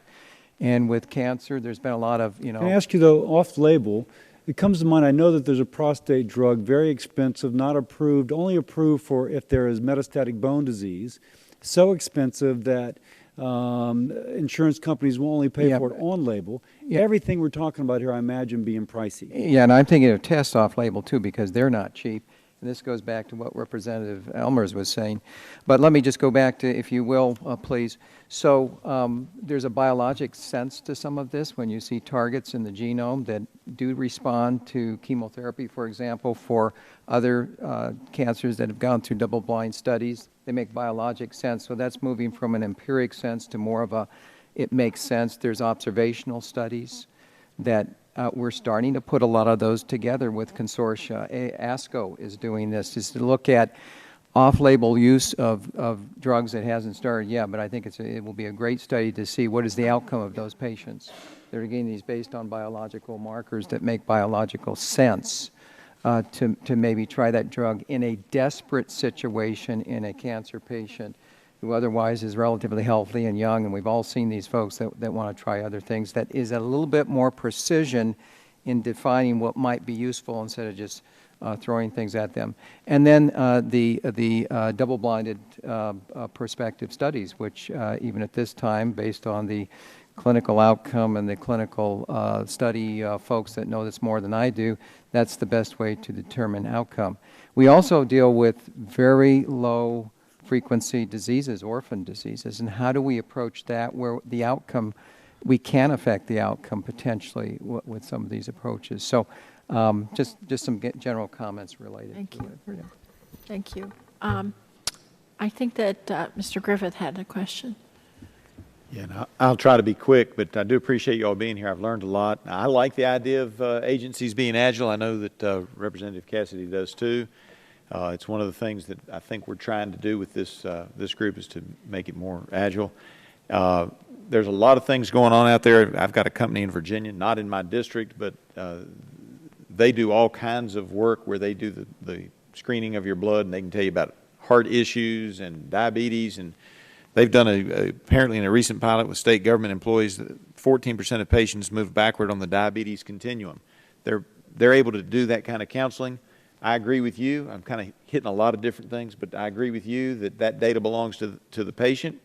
And with cancer, there's been a lot of, Can I ask you, though, off-label, it comes to mind, I know that there's a prostate drug, very expensive, not approved, only approved for if there is metastatic bone disease, so expensive that insurance companies will only pay for it on label. Everything we're talking about here, I imagine, being pricey. Yeah, and I'm thinking of tests off-label, too, because they're not cheap. And this goes back to what Representative Elmers was saying. But let me just go back to, if you will, please. So there's a biologic sense to some of this when you see targets in the genome that do respond to chemotherapy, for example, for other cancers that have gone through double-blind studies. They make biologic sense. So that's moving from an empiric sense to more of a, it makes sense. There's observational studies that we're starting to put a lot of those together with consortia. ASCO is doing this, is to look at off-label use of drugs that hasn't started yet, but I think it will be a great study to see what is the outcome of those patients. They're getting these based on biological markers that make biological sense to maybe try that drug in a desperate situation in a cancer patient who otherwise is relatively healthy and young, and we've all seen these folks that want to try other things, that is a little bit more precision in defining what might be useful instead of just throwing things at them. And then the double-blinded prospective studies, which even at this time, based on the clinical outcome and the clinical study folks that know this more than I do, that's the best way to determine outcome. We also deal with very low frequency diseases, orphan diseases, and how do we approach that where the outcome, we can affect the outcome potentially with some of these approaches. So just some general comments related to it. Thank you. I think that Mr. Griffith had a question. Yeah, and I'll try to be quick, but I do appreciate you all being here. I've learned a lot. I like the idea of agencies being agile. I know that Representative Cassidy does too. It's one of the things that I think we're trying to do with this group is to make it more agile. There's a lot of things going on out there. I've got a company in Virginia, not in my district, but they do all kinds of work where they do the screening of your blood, and they can tell you about heart issues and diabetes. And they've done apparently in a recent pilot with state government employees, 14% of patients move backward on the diabetes continuum. They're able to do that kind of counseling. I agree with you. I'm kind of hitting a lot of different things, but I agree with you that that data belongs to the patient.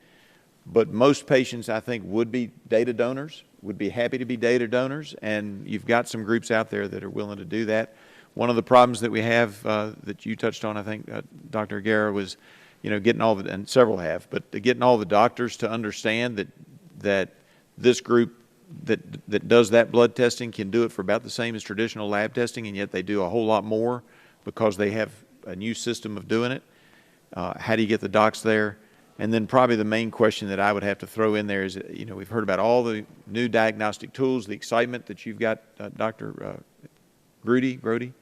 but most patients, I think, would be data donors, would be happy to be data donors, and you've got some groups out there that are willing to do that. One of the problems that we have that you touched on, I think, Dr. Guerra, was, getting all the, and several have, but getting all the doctors to understand that this group that does that blood testing can do it for about the same as traditional lab testing, and yet they do a whole lot more because they have a new system of doing it. How do you get the docs there? And then probably the main question that I would have to throw in there is, we've heard about all the new diagnostic tools, the excitement that you've got, Dr. Grody.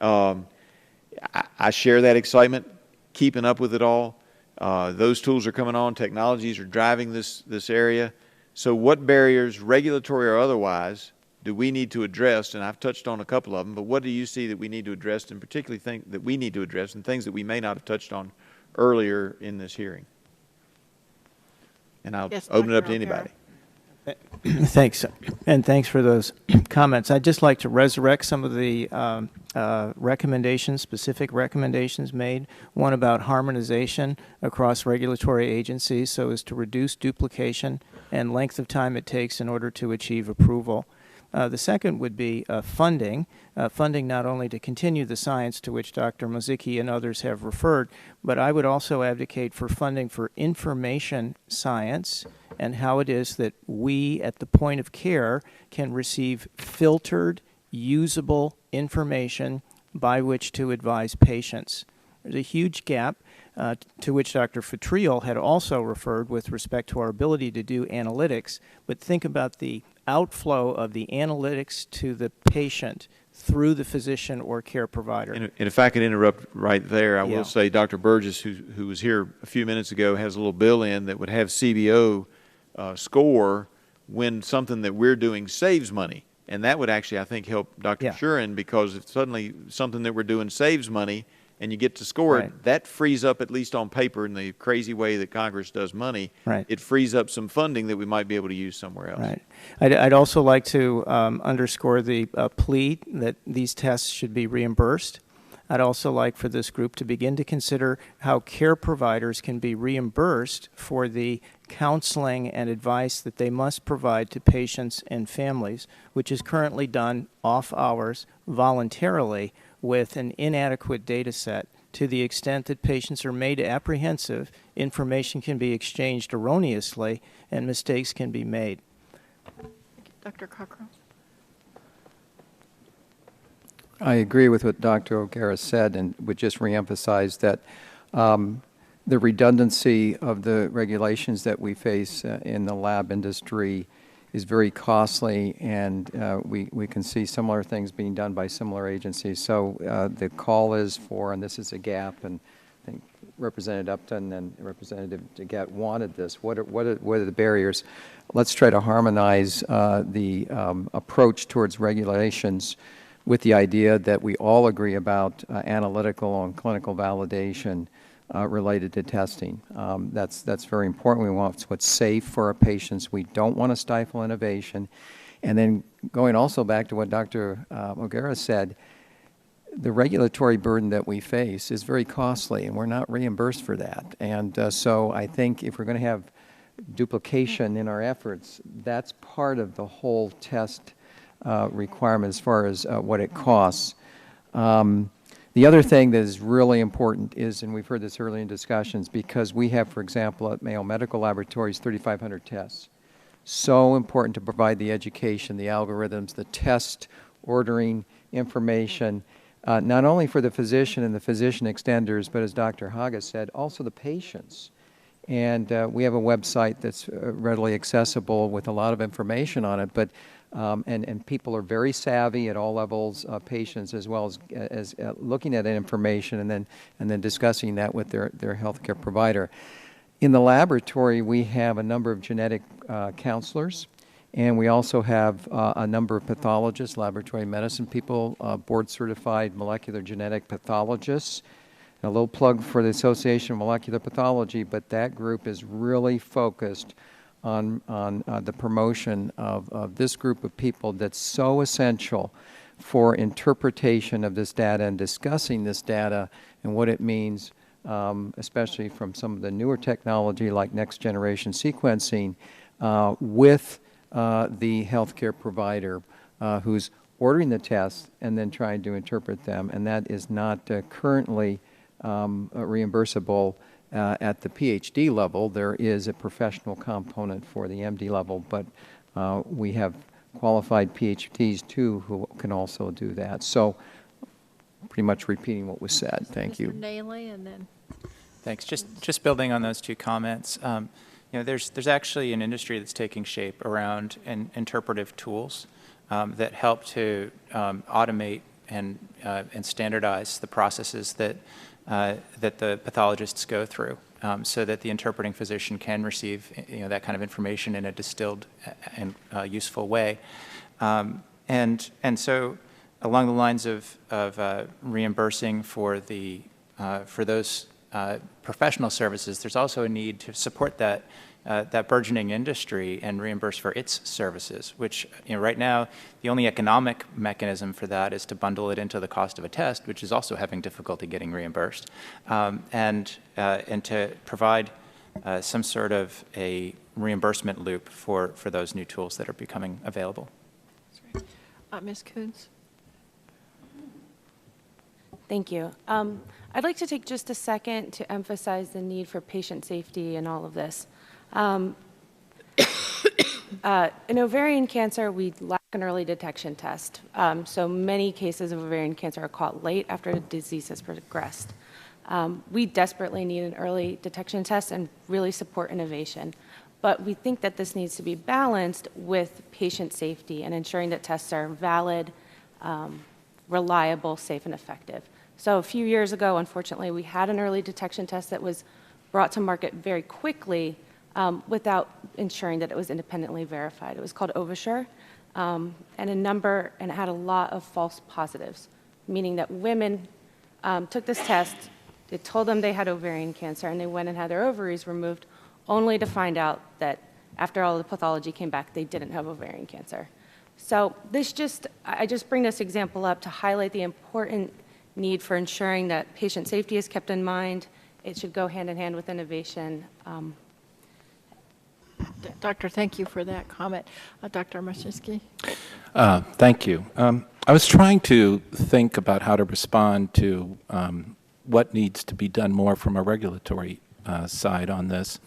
I share that excitement, keeping up with it all. Those tools are coming on. Technologies are driving this area. So what barriers, regulatory or otherwise, do we need to address? And I've touched on a couple of them, but what do you see that we need to address, and particularly think that we need to address, and things that we may not have touched on earlier in this hearing? And I'll open it up to anybody. Thanks, and thanks for those comments. I'd just like to resurrect some of the recommendations, specific recommendations made. One about harmonization across regulatory agencies so as to reduce duplication and length of time it takes in order to achieve approval. The second would be funding, funding not only to continue the science to which Dr. Mozicki and others have referred, but I would also advocate for funding for information science and how it is that we at the point of care can receive filtered, usable information by which to advise patients. There's a huge gap to which Dr. Futrial had also referred with respect to our ability to do analytics, but think about the outflow of the analytics to the patient through the physician or care provider. And if I could interrupt right there, I will say Dr. Burgess, who was here a few minutes ago, has a little bill in that would have CBO score when something that we're doing saves money. And that would actually, I think, help Dr. Shuren, because if suddenly something that we're doing saves money and you get to score it, that frees up, at least on paper, in the crazy way that Congress does money, it frees up some funding that we might be able to use somewhere else. Right. I'd also like to underscore the plea that these tests should be reimbursed. I'd also like for this group to begin to consider how care providers can be reimbursed for the counseling and advice that they must provide to patients and families, which is currently done off hours voluntarily with an inadequate data set. To the extent that patients are made apprehensive, information can be exchanged erroneously and mistakes can be made. Dr. Cockrell. I agree with what Dr. O'Gara said, and would just reemphasize that the redundancy of the regulations that we face in the lab industry is very costly, and we can see similar things being done by similar agencies. So the call is for, and this is a gap, and I think Representative Upton and Representative DeGette wanted this. What are the barriers? Let's try to harmonize the approach towards regulations with the idea that we all agree about analytical and clinical validation related to testing. That's very important. We want what's safe for our patients. We don't want to stifle innovation. And then going also back to what Dr. O'Gara said, the regulatory burden that we face is very costly, and we're not reimbursed for that. And so I think if we're going to have duplication in our efforts, that's part of the whole test requirement as far as what it costs. The other thing that is really important is, and we've heard this early in discussions, because we have, for example, at Mayo Medical Laboratories, 3,500 tests. So important to provide the education, the algorithms, the test ordering information, not only for the physician and the physician extenders, but as Dr. Haga said, also the patients. And we have a website that's readily accessible with a lot of information on it, but and people are very savvy at all levels, patients as well as looking at that information and then discussing that with their healthcare provider. In the laboratory, we have a number of genetic counselors, and we also have a number of pathologists, laboratory medicine people, board-certified molecular genetic pathologists. A little plug for the Association of Molecular Pathology, but that group is really focused on the promotion of this group of people that's so essential for interpretation of this data and discussing this data and what it means especially from some of the newer technology like next generation sequencing, with the healthcare provider who's ordering the tests and then trying to interpret them, and that is not currently reimbursable at the PhD level. There is a professional component for the MD level, but we have qualified PhDs too who can also do that. So pretty much repeating what was said. Thank you. Mr. Naley, and then. Thanks. Just building on those two comments, there's actually an industry that's taking shape around interpretive tools that help to automate and standardize the processes that the pathologists go through, so that the interpreting physician can receive that kind of information in a distilled and useful way, and so along the lines of reimbursing for those professional services, there's also a need to support that burgeoning industry and reimburse for its services, which right now the only economic mechanism for that is to bundle it into the cost of a test, which is also having difficulty getting reimbursed, and to provide some sort of a reimbursement loop for those new tools that are becoming available. Ms. Coons. Thank you. I'd like to take just a second to emphasize the need for patient safety in all of this. In ovarian cancer, we lack an early detection test. So many cases of ovarian cancer are caught late after the disease has progressed. We desperately need an early detection test and really support innovation. But we think that this needs to be balanced with patient safety and ensuring that tests are valid, reliable, safe, and effective. So a few years ago, unfortunately, we had an early detection test that was brought to market very quickly without ensuring that it was independently verified. It was called Ovasure, and it had a lot of false positives, meaning that women took this test, it told them they had ovarian cancer, and they went and had their ovaries removed, only to find out that after all the pathology came back, they didn't have ovarian cancer. So I just bring this example up to highlight the important need for ensuring that patient safety is kept in mind. It should go hand in hand with innovation. Doctor, thank you for that comment. Dr. Marczewski. Thank you. I was trying to think about how to respond to what needs to be done more from a regulatory side on this.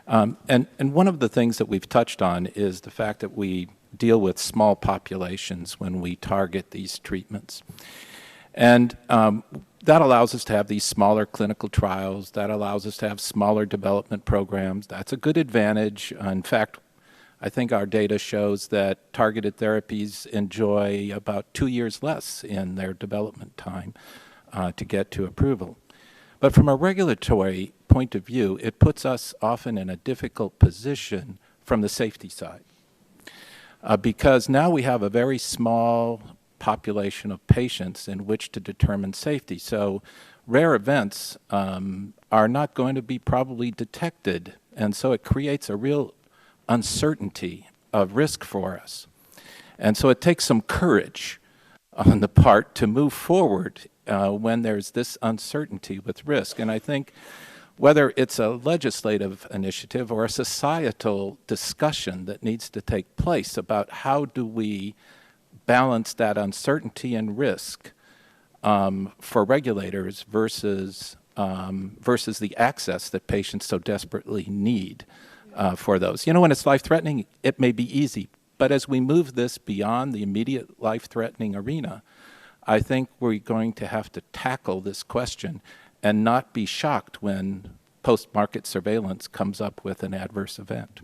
And one of the things that we've touched on is the fact that we deal with small populations when we target these treatments. And that allows us to have these smaller clinical trials. That allows us to have smaller development programs. That's a good advantage. In fact, I think our data shows that targeted therapies enjoy about 2 years less in their development time to get to approval. But from a regulatory point of view, it puts us often in a difficult position from the safety side. Because now we have a very small population of patients in which to determine safety. So rare events are not going to be probably detected, and so it creates a real uncertainty of risk for us. And so it takes some courage on the part to move forward when there's this uncertainty with risk. And I think whether it's a legislative initiative or a societal discussion that needs to take place about how do we balance that uncertainty and risk for regulators versus the access that patients so desperately need for those. When it's life-threatening, it may be easy, but as we move this beyond the immediate life-threatening arena, I think we're going to have to tackle this question and not be shocked when post-market surveillance comes up with an adverse event.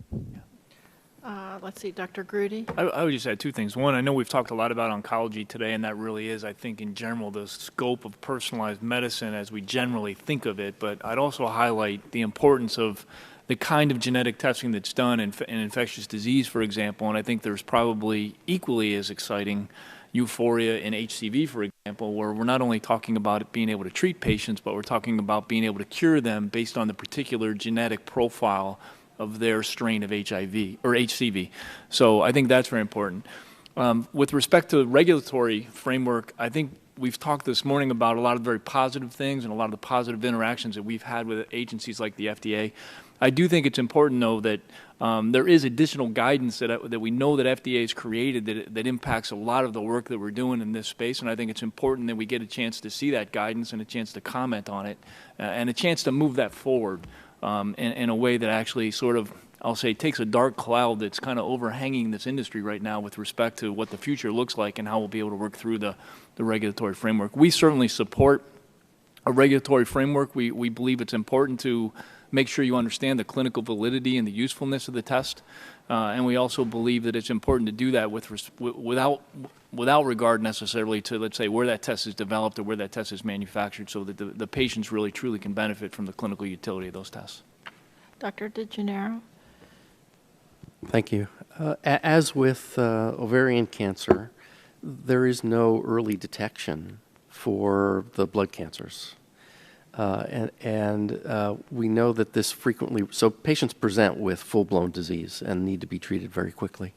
Let's see, Dr. Grudy. I would just add two things. One, I know we've talked a lot about oncology today, and that really is, I think, in general, the scope of personalized medicine as we generally think of it. But I'd also highlight the importance of the kind of genetic testing that's done in infectious disease, for example. And I think there's probably equally as exciting euphoria in HCV, for example, where we're not only talking about it being able to treat patients, but we're talking about being able to cure them based on the particular genetic profile of their strain of HIV or HCV. So I think that's very important. With respect to the regulatory framework, I think we've talked this morning about a lot of very positive things and a lot of the positive interactions that we've had with agencies like the FDA. I do think it's important, though, that there is additional guidance that we know that FDA has created that impacts a lot of the work that we're doing in this space, and I think it's important that we get a chance to see that guidance and a chance to comment on it and a chance to move that forward in a way that actually sort of, I'll say, takes a dark cloud that's kind of overhanging this industry right now with respect to what the future looks like and how we'll be able to work through the regulatory framework. We certainly support a regulatory framework. We believe it's important to make sure you understand the clinical validity and the usefulness of the test. And we also believe that it's important to do that without regard necessarily to, let's say, where that test is developed or where that test is manufactured, so that the patients really truly can benefit from the clinical utility of those tests. Dr. DeGennaro? Thank you. As with ovarian cancer, there is no early detection for the blood cancers. We know that this frequently, so patients present with full-blown disease and need to be treated very quickly.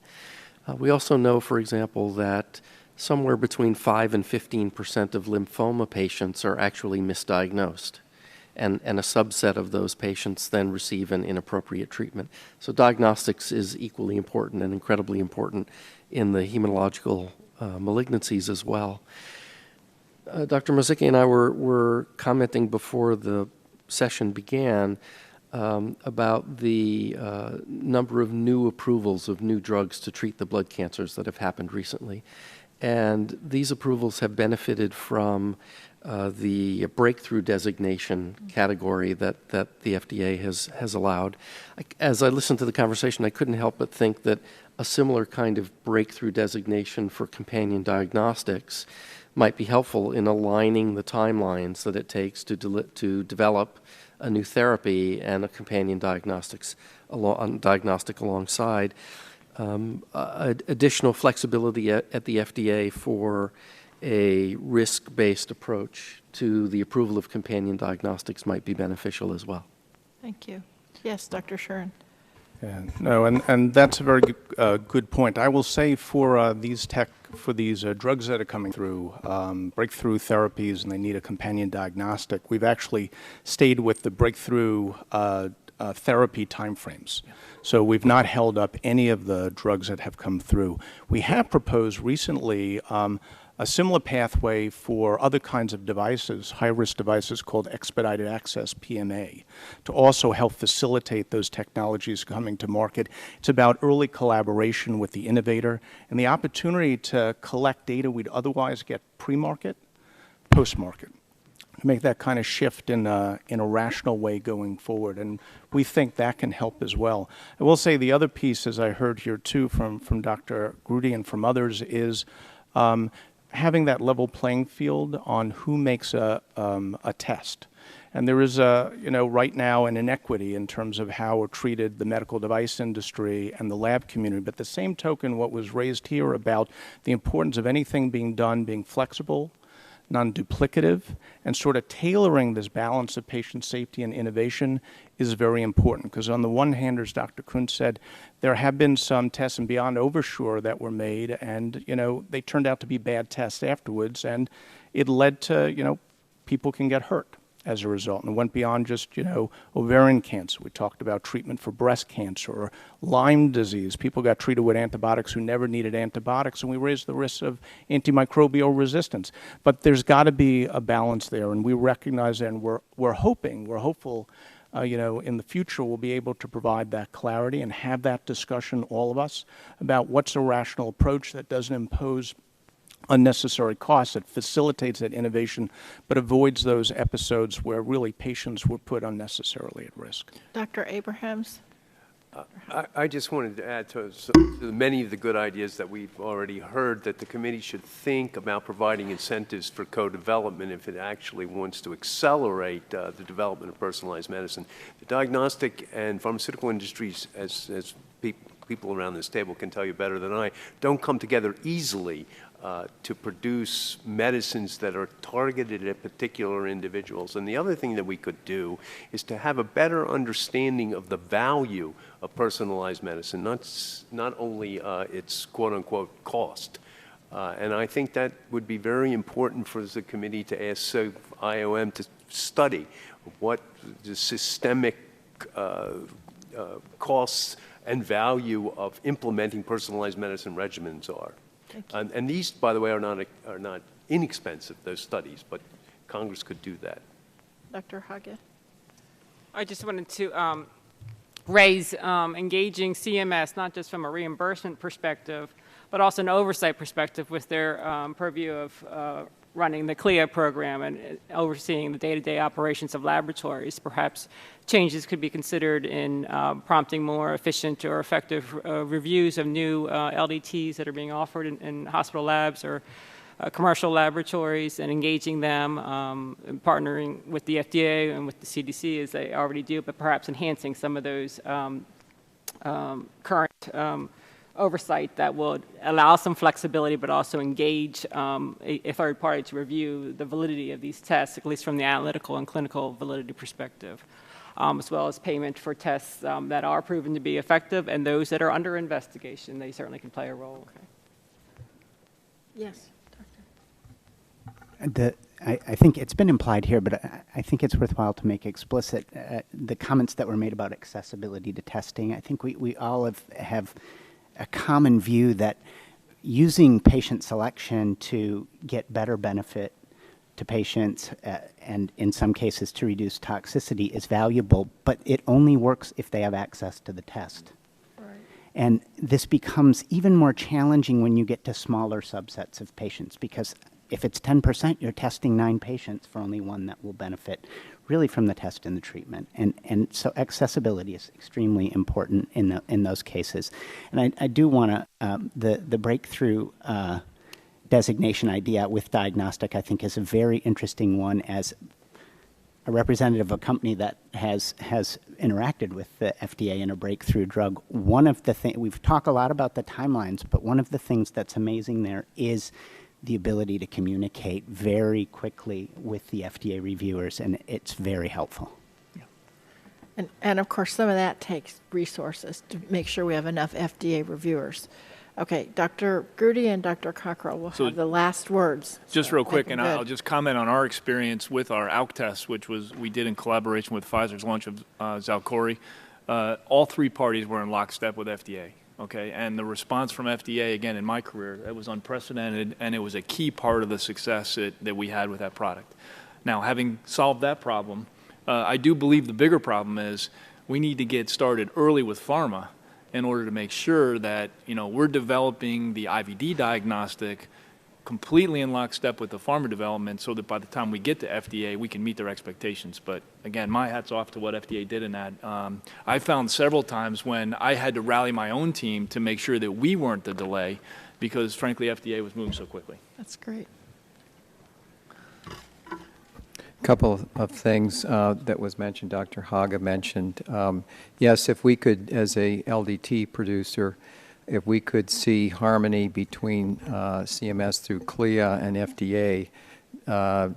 We also know, for example, that somewhere between 5 and 15% of lymphoma patients are actually misdiagnosed. And a subset of those patients then receive an inappropriate treatment. So diagnostics is equally important and incredibly important in the hematological malignancies as well. Dr. Mazicki and I were commenting before the session began about the number of new approvals of new drugs to treat the blood cancers that have happened recently. And these approvals have benefited from the breakthrough designation category that the FDA has allowed. As I listened to the conversation, I couldn't help but think that a similar kind of breakthrough designation for companion diagnostics might be helpful in aligning the timelines that it takes to develop a new therapy and a companion diagnostic alongside. Additional flexibility at the FDA for a risk-based approach to the approval of companion diagnostics might be beneficial as well. Thank you. Yes, Dr. Shuren. Yeah, no, and that's a very good point. I will say for these drugs that are coming through, breakthrough therapies, and they need a companion diagnostic, we've actually stayed with the breakthrough therapy timeframes. Yeah. So we've not held up any of the drugs that have come through. We have proposed recently a similar pathway for other kinds of devices, high-risk devices called expedited access, PMA, to also help facilitate those technologies coming to market. It's about early collaboration with the innovator and the opportunity to collect data we'd otherwise get pre-market, post-market, to make that kind of shift in a rational way going forward. And we think that can help as well. I will say the other piece, as I heard here too from Dr. Grudy and from others, is having that level playing field on who makes a test. And there is right now an inequity in terms of how we're treated, the medical device industry and the lab community. But the same token, what was raised here about the importance of anything being done being flexible, non-duplicative, and sort of tailoring this balance of patient safety and innovation is very important. Because on the one hand, as Dr. Kuhn said, there have been some tests and beyond Oversure that were made, and they turned out to be bad tests afterwards, and it led to people can get hurt as a result. And it went beyond just ovarian cancer. We talked about treatment for breast cancer or Lyme disease. People got treated with antibiotics who never needed antibiotics, and we raised the risk of antimicrobial resistance. But there's got to be a balance there, and we recognize that, and we're hopeful in the future we'll be able to provide that clarity and have that discussion, all of us, about what's a rational approach that doesn't impose unnecessary costs, that facilitates that innovation, but avoids those episodes where really patients were put unnecessarily at risk. Dr. Abrahams? I just wanted to add to many of the good ideas that we've already heard, that the committee should think about providing incentives for co-development if it actually wants to accelerate the development of personalized medicine. The diagnostic and pharmaceutical industries, as people around this table can tell you better than I, don't come together easily to produce medicines that are targeted at particular individuals. And the other thing that we could do is to have a better understanding of the value of personalized medicine, not only its quote-unquote cost. And I think that would be very important for the committee to ask IOM to study what the systemic costs and value of implementing personalized medicine regimens are. And these, by the way, are not inexpensive, those studies, but Congress could do that. Dr. Haga? I just wanted to raise engaging CMS, not just from a reimbursement perspective, but also an oversight perspective with their purview of running the CLIA program and overseeing the day-to-day operations of laboratories. Perhaps changes could be considered in prompting more efficient or effective reviews of new LDTs that are being offered in hospital labs or commercial laboratories, and engaging them, and partnering with the FDA and with the CDC as they already do, but perhaps enhancing some of those current oversight that would allow some flexibility, but also engage a third party to review the validity of these tests, at least from the analytical and clinical validity perspective, as well as payment for tests that are proven to be effective, and those that are under investigation, they certainly can play a role. Okay. Yes. I think it's been implied here, but I think it's worthwhile to make explicit the comments that were made about accessibility to testing. I think we all have a common view that using patient selection to get better benefit to patients and in some cases to reduce toxicity is valuable, but it only works if they have access to the test. Right. And this becomes even more challenging when you get to smaller subsets of patients, because if it's 10%, you're testing 9 patients for only one that will benefit really from the test and the treatment. And so accessibility is extremely important in those cases. And I do want to, the breakthrough designation idea with diagnostic, I think, is a very interesting one. As a representative of a company that has interacted with the FDA in a breakthrough drug, one of the things, we've talked a lot about the timelines, but one of the things that's amazing there is the ability to communicate very quickly with the FDA reviewers, and it's very helpful. Yeah. And of course, some of that takes resources to make sure we have enough FDA reviewers. Okay, Dr. Grudy and Dr. Cockrell will have the last words. Just real quick, and I'll just comment on our experience with our ALK test, which we did in collaboration with Pfizer's launch of Xalkori. All 3 parties were in lockstep with FDA. Okay, and the response from FDA, again, in my career, it was unprecedented, and it was a key part of the success that we had with that product. Now, having solved that problem, I do believe the bigger problem is we need to get started early with pharma in order to make sure that, we're developing the IVD diagnostic completely in lockstep with the pharma development, so that by the time we get to FDA, we can meet their expectations. But again, my hat's off to what FDA did in that. I found several times when I had to rally my own team to make sure that we weren't the delay, because frankly, FDA was moving so quickly. That's great. A couple of things that was mentioned, Dr. Haga mentioned. Yes, if we could, as a LDT producer, if we could see harmony between CMS through CLIA and FDA,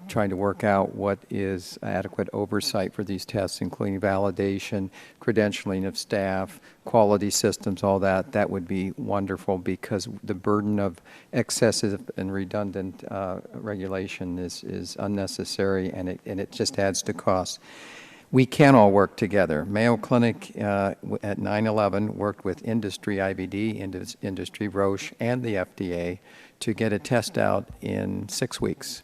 trying to work out what is adequate oversight for these tests, including validation, credentialing of staff, quality systems, all that, that would be wonderful, because the burden of excessive and redundant regulation is unnecessary, and it just adds to cost. We can all work together. Mayo Clinic at 9/11 worked with industry, IVD, industry, Roche, and the FDA to get a test out in 6 weeks.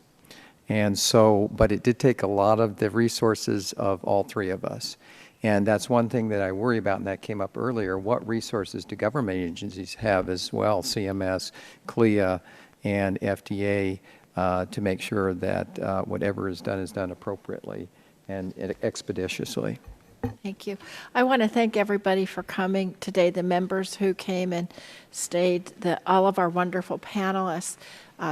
And so, but it did take a lot of the resources of all 3 of us. And that's one thing that I worry about, and that came up earlier. What resources do government agencies have as well, CMS, CLIA, and FDA, to make sure that whatever is done appropriately and expeditiously. Thank you. I want to thank everybody for coming today, the members who came and stayed, all of our wonderful panelists.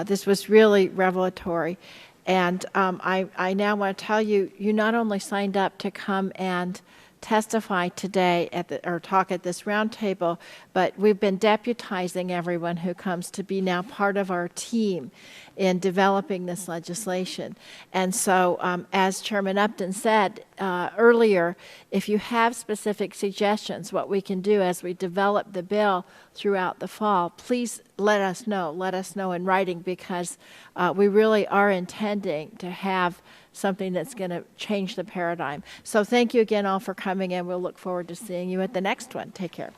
This was really revelatory. And I now want to tell you, you not only signed up to come and testify today or talk at this roundtable, but we've been deputizing everyone who comes to be now part of our team. in developing this legislation. And so, as Chairman Upton said earlier, if you have specific suggestions, what we can do as we develop the bill throughout the fall, please let us know. Let us know in writing, because we really are intending to have something that's going to change the paradigm. So thank you again all for coming, and we'll look forward to seeing you at the next one. Take care.